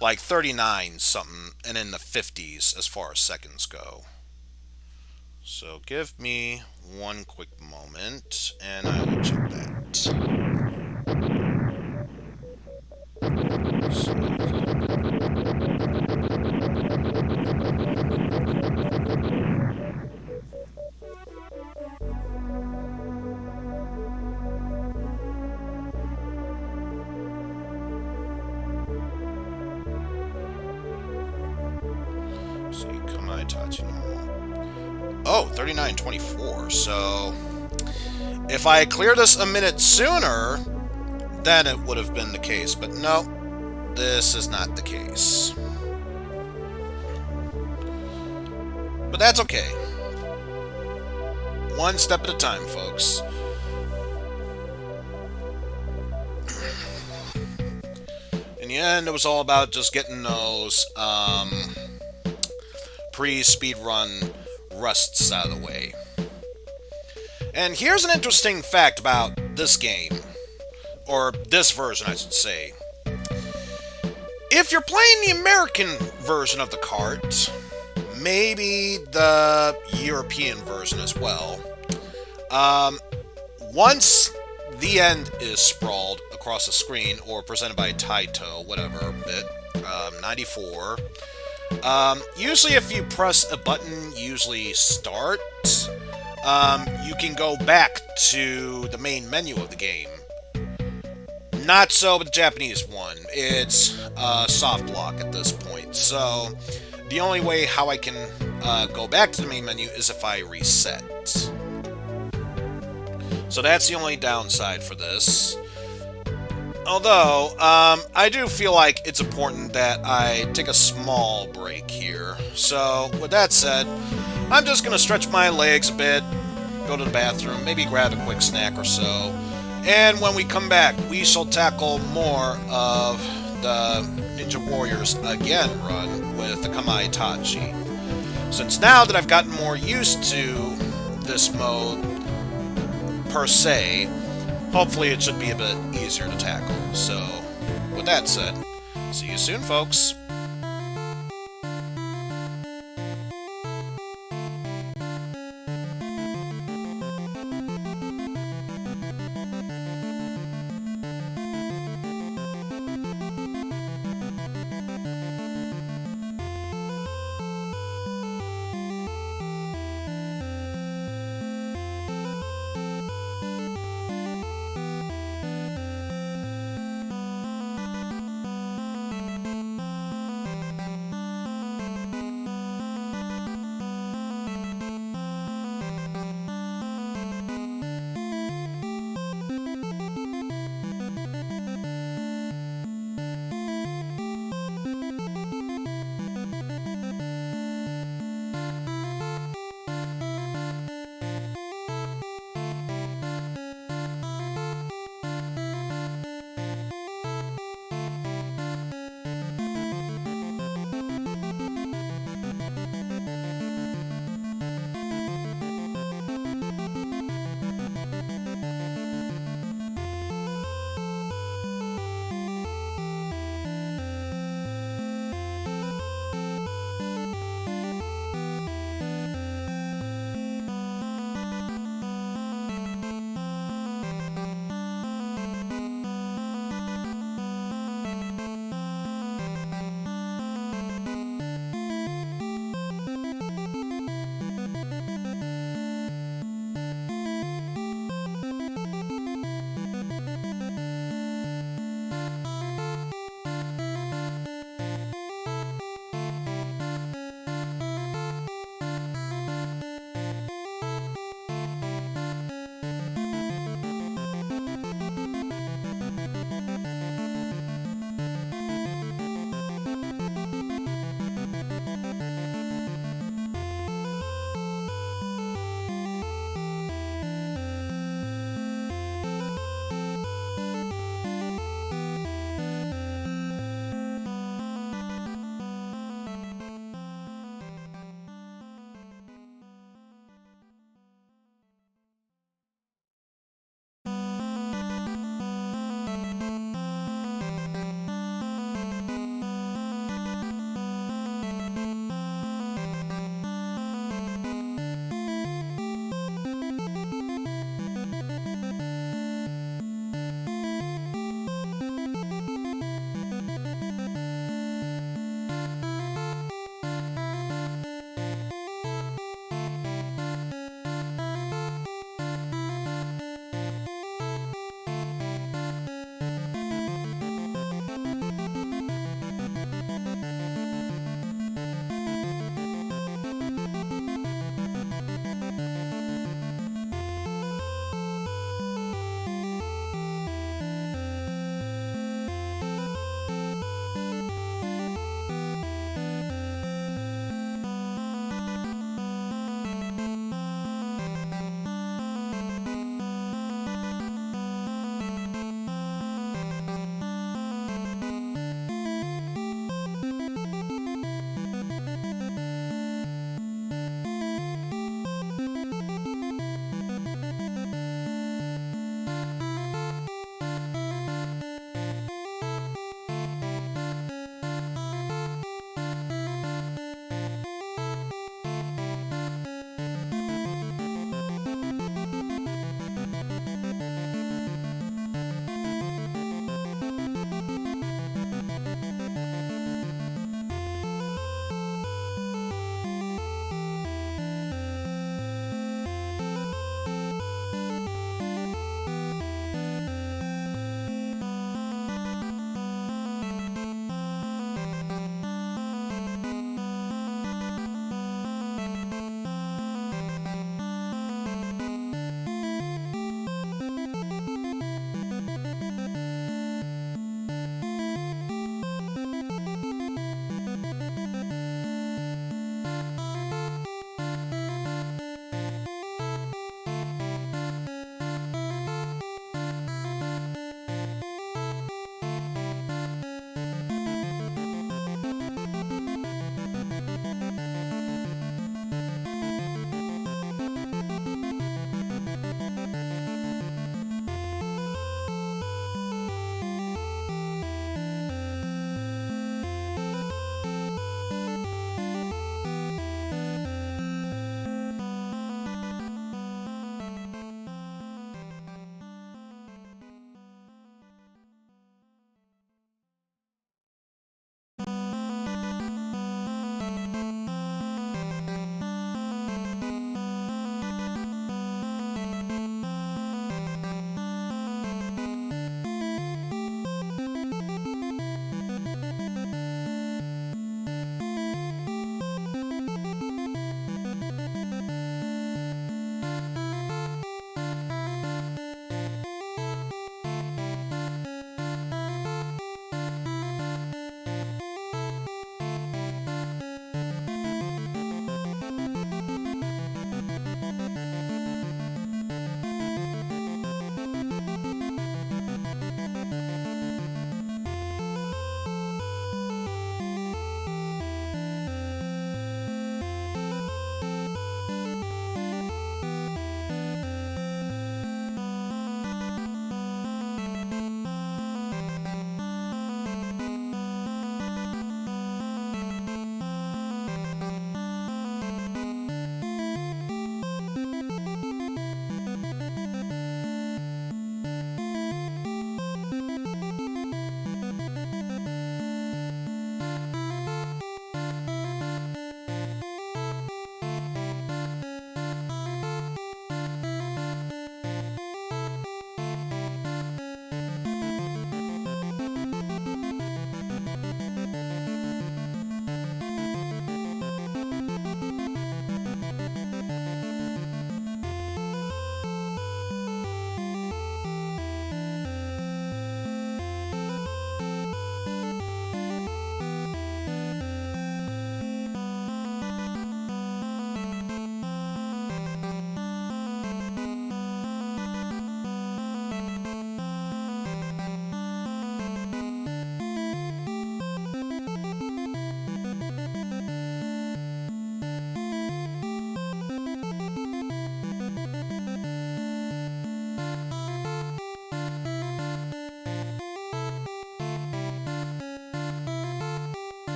like 39 something and in the 50s as far as seconds go. So give me one quick moment, and I will check that. See, Kamaitachi normal. Oh, 39:24. So if I clear this a minute sooner, then it would have been the case. But no, this is not the case. But that's okay. One step at a time, folks. In the end, it was all about just getting those pre-speedrun rusts out of the way. And here's an interesting fact about this game, or this version, I should say. If you're playing the American version of the cart, maybe the European version as well, once the end is sprawled across the screen, or presented by Taito, whatever, bit, 94, usually if you press a button, usually start, you can go back to the main menu of the game. Not so with the Japanese one. It's soft lock at this point. So the only way how I can go back to the main menu is if I reset. So that's the only downside for this. Although, I do feel like it's important that I take a small break here. So, with that said, I'm just going to stretch my legs a bit, go to the bathroom, maybe grab a quick snack or so. And when we come back, we shall tackle more of the Ninja Warriors Again run with the Kamaitachi. Since now that I've gotten more used to this mode, per se, hopefully it should be a bit easier to tackle. So, with that said, see you soon, folks.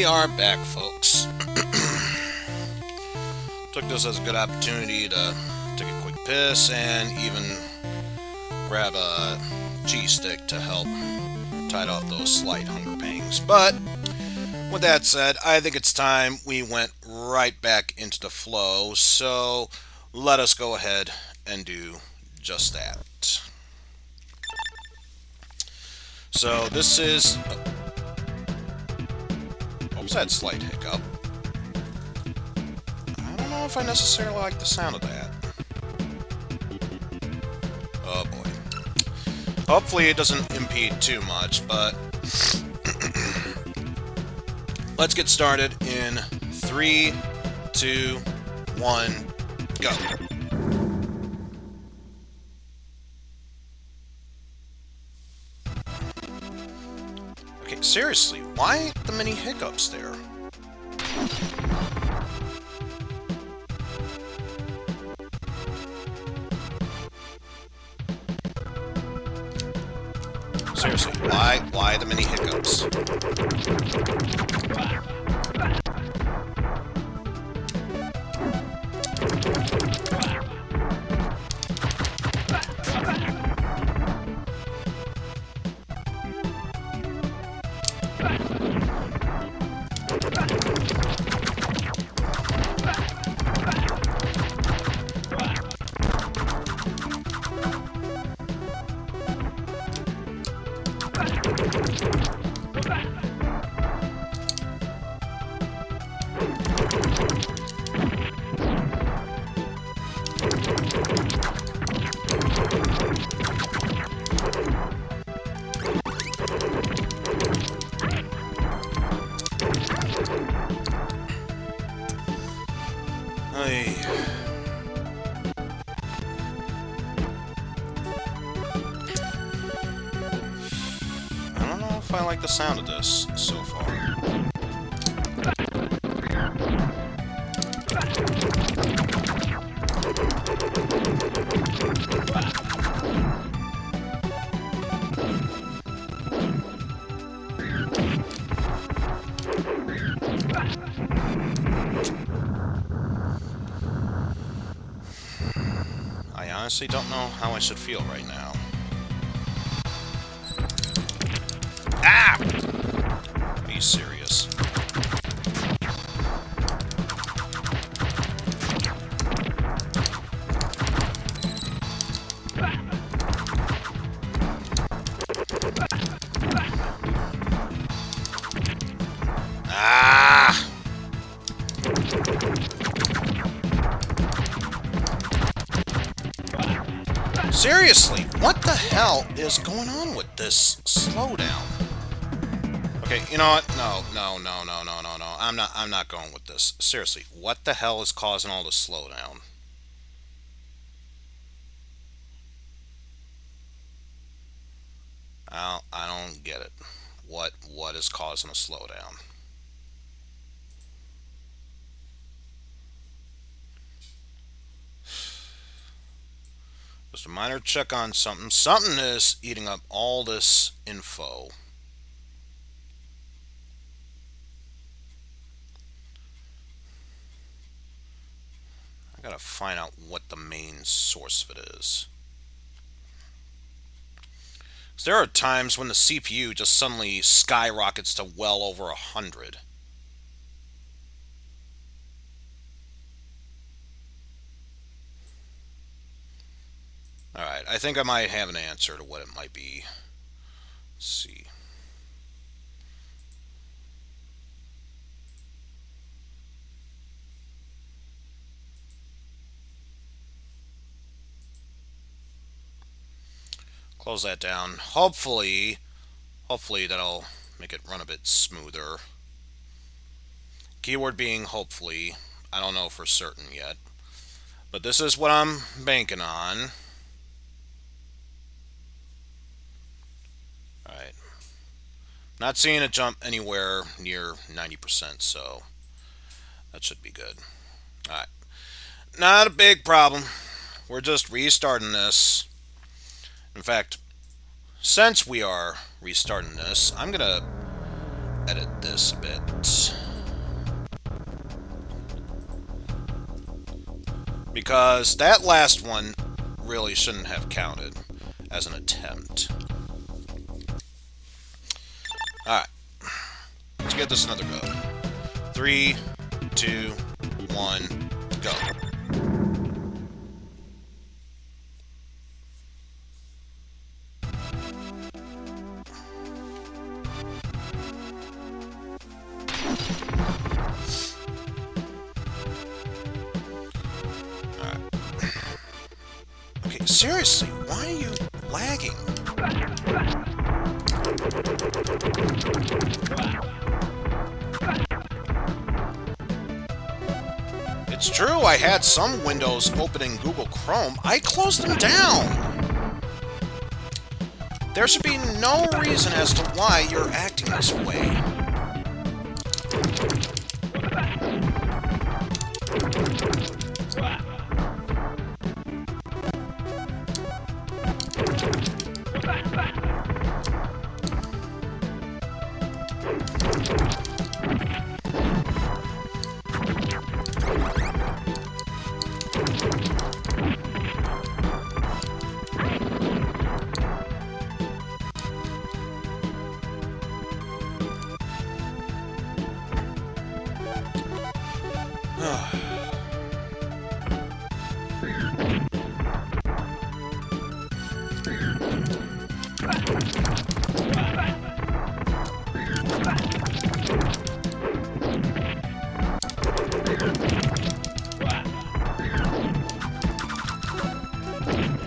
We are back, folks. Took this as a good opportunity to take a quick piss and even grab a cheese stick to help tide off those slight hunger pangs. But with that said, I think it's time we went right back into the flow, so let us go ahead and do just that. So this is... what was that slight hiccup? I don't know if I necessarily like the sound of that. Oh boy. Hopefully it doesn't impede too much, but... let's get started in 3, 2, 1, go. Okay, seriously, why the many hiccups there? Seriously, why the many hiccups? I don't know if I like the sound of this so far. I honestly don't know how I should feel right now. Ah! Are you serious? Ah! Seriously, what the hell is going on with this slowdown? Okay, you know what? No. I'm not going with this. Seriously, what the hell is causing all the slowdown? I don't get it. What is causing a slowdown? Just a minor check on something. Something is eating up all this info. I gotta find out what the main source of it is. Because there are times when the CPU just suddenly skyrockets to well over 100. Alright, I think I might have an answer to what it might be. Let's see. Close that down. Hopefully that'll make it run a bit smoother. Keyword being hopefully. I don't know for certain yet. But this is what I'm banking on. Alright. Not seeing it jump anywhere near 90%, so that should be good. Alright. Not a big problem. We're just restarting this. In fact, since we are restarting this, I'm gonna edit this a bit. Because that last one really shouldn't have counted as an attempt. Alright. Let's give this another go. 3, 2, 1, go. Okay, seriously, why are you lagging? It's true, I had some windows open in Google Chrome. I closed them down. There should be no reason as to why you're acting this way.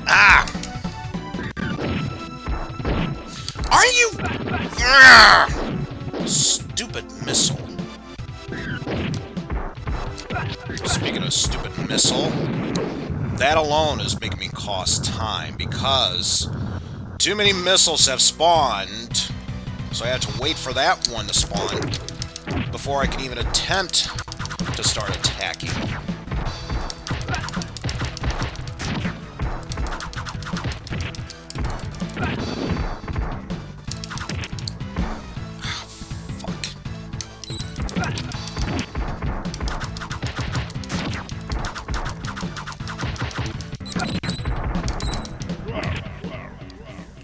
Ah! Are you... Stupid missile. Speaking of stupid missile, that alone is making me cost time because too many missiles have spawned, so I have to wait for that one to spawn before I can even attempt to start attacking.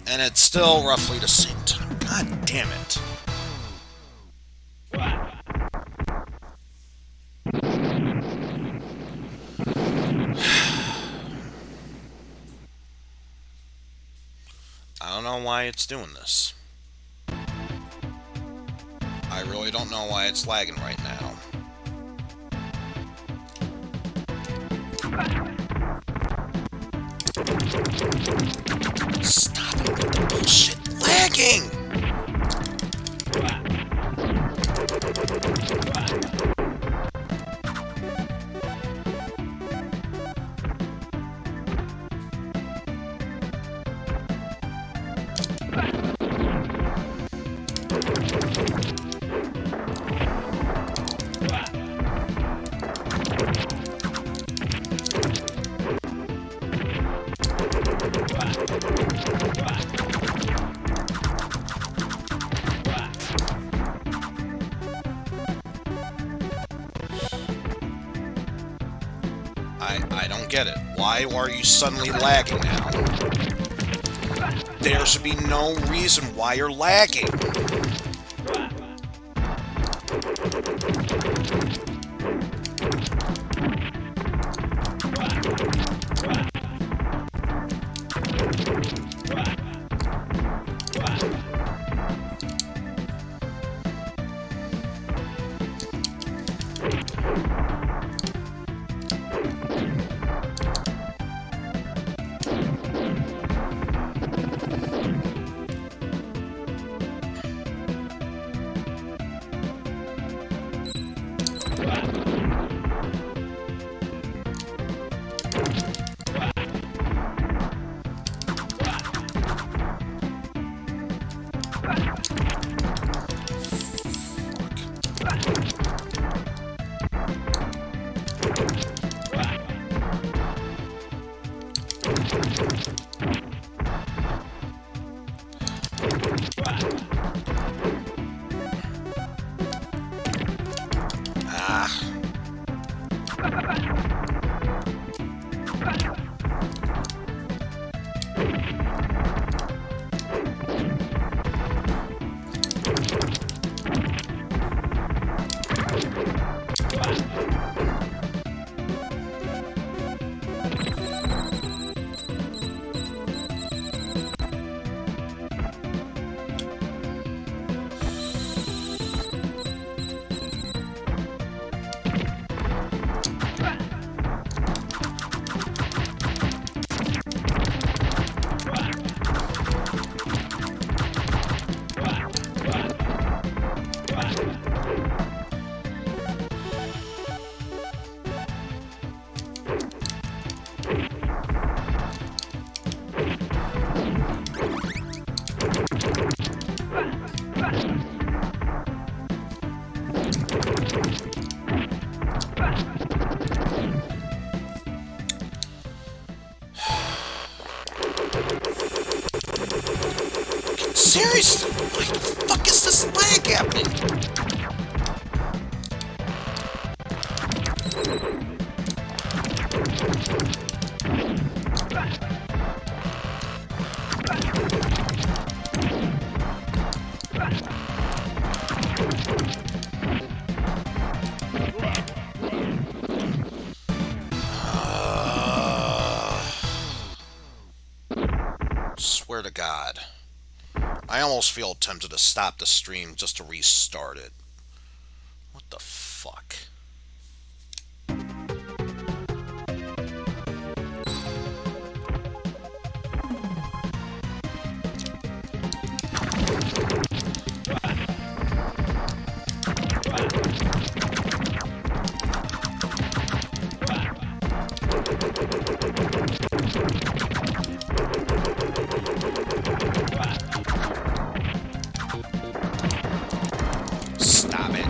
And it's still roughly the same time. God damn it. I don't know why it's doing this. I really don't know why it's lagging right now. Stop it, bullshit lagging! I don't get it. Why are you suddenly lagging now? There should be no reason why you're lagging. Seriously? Why the fuck is this lag happening? Swear to God. I almost feel tempted to stop the stream just to restart it. What the fuck? Stop it.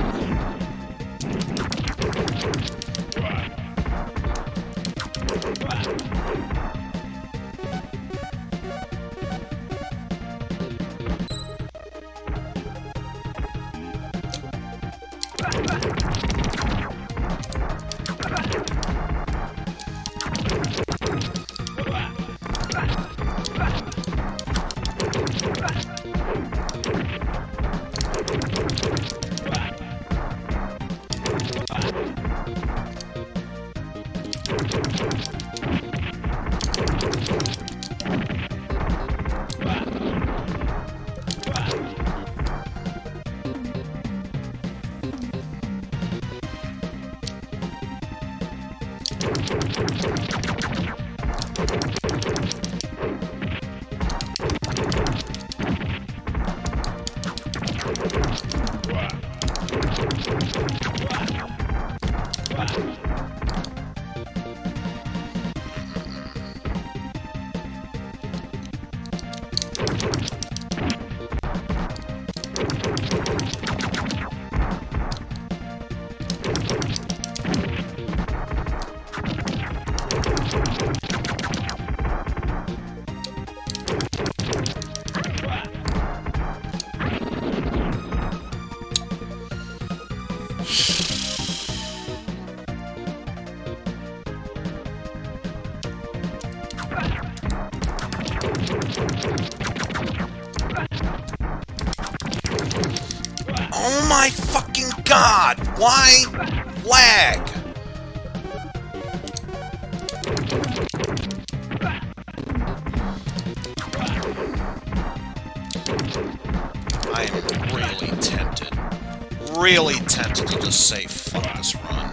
Oh my fucking God! Why lag? I am really tempted to just say fuck this run.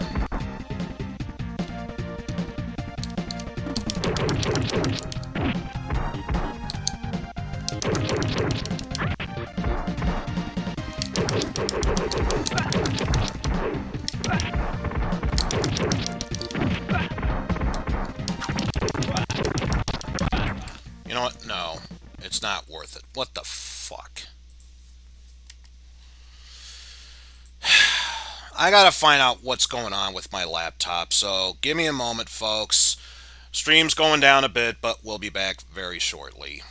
You know what? No. It's not worth it. What the fuck? I gotta find out what's going on with my laptop, so give me a moment, folks. Stream's going down a bit, but we'll be back very shortly.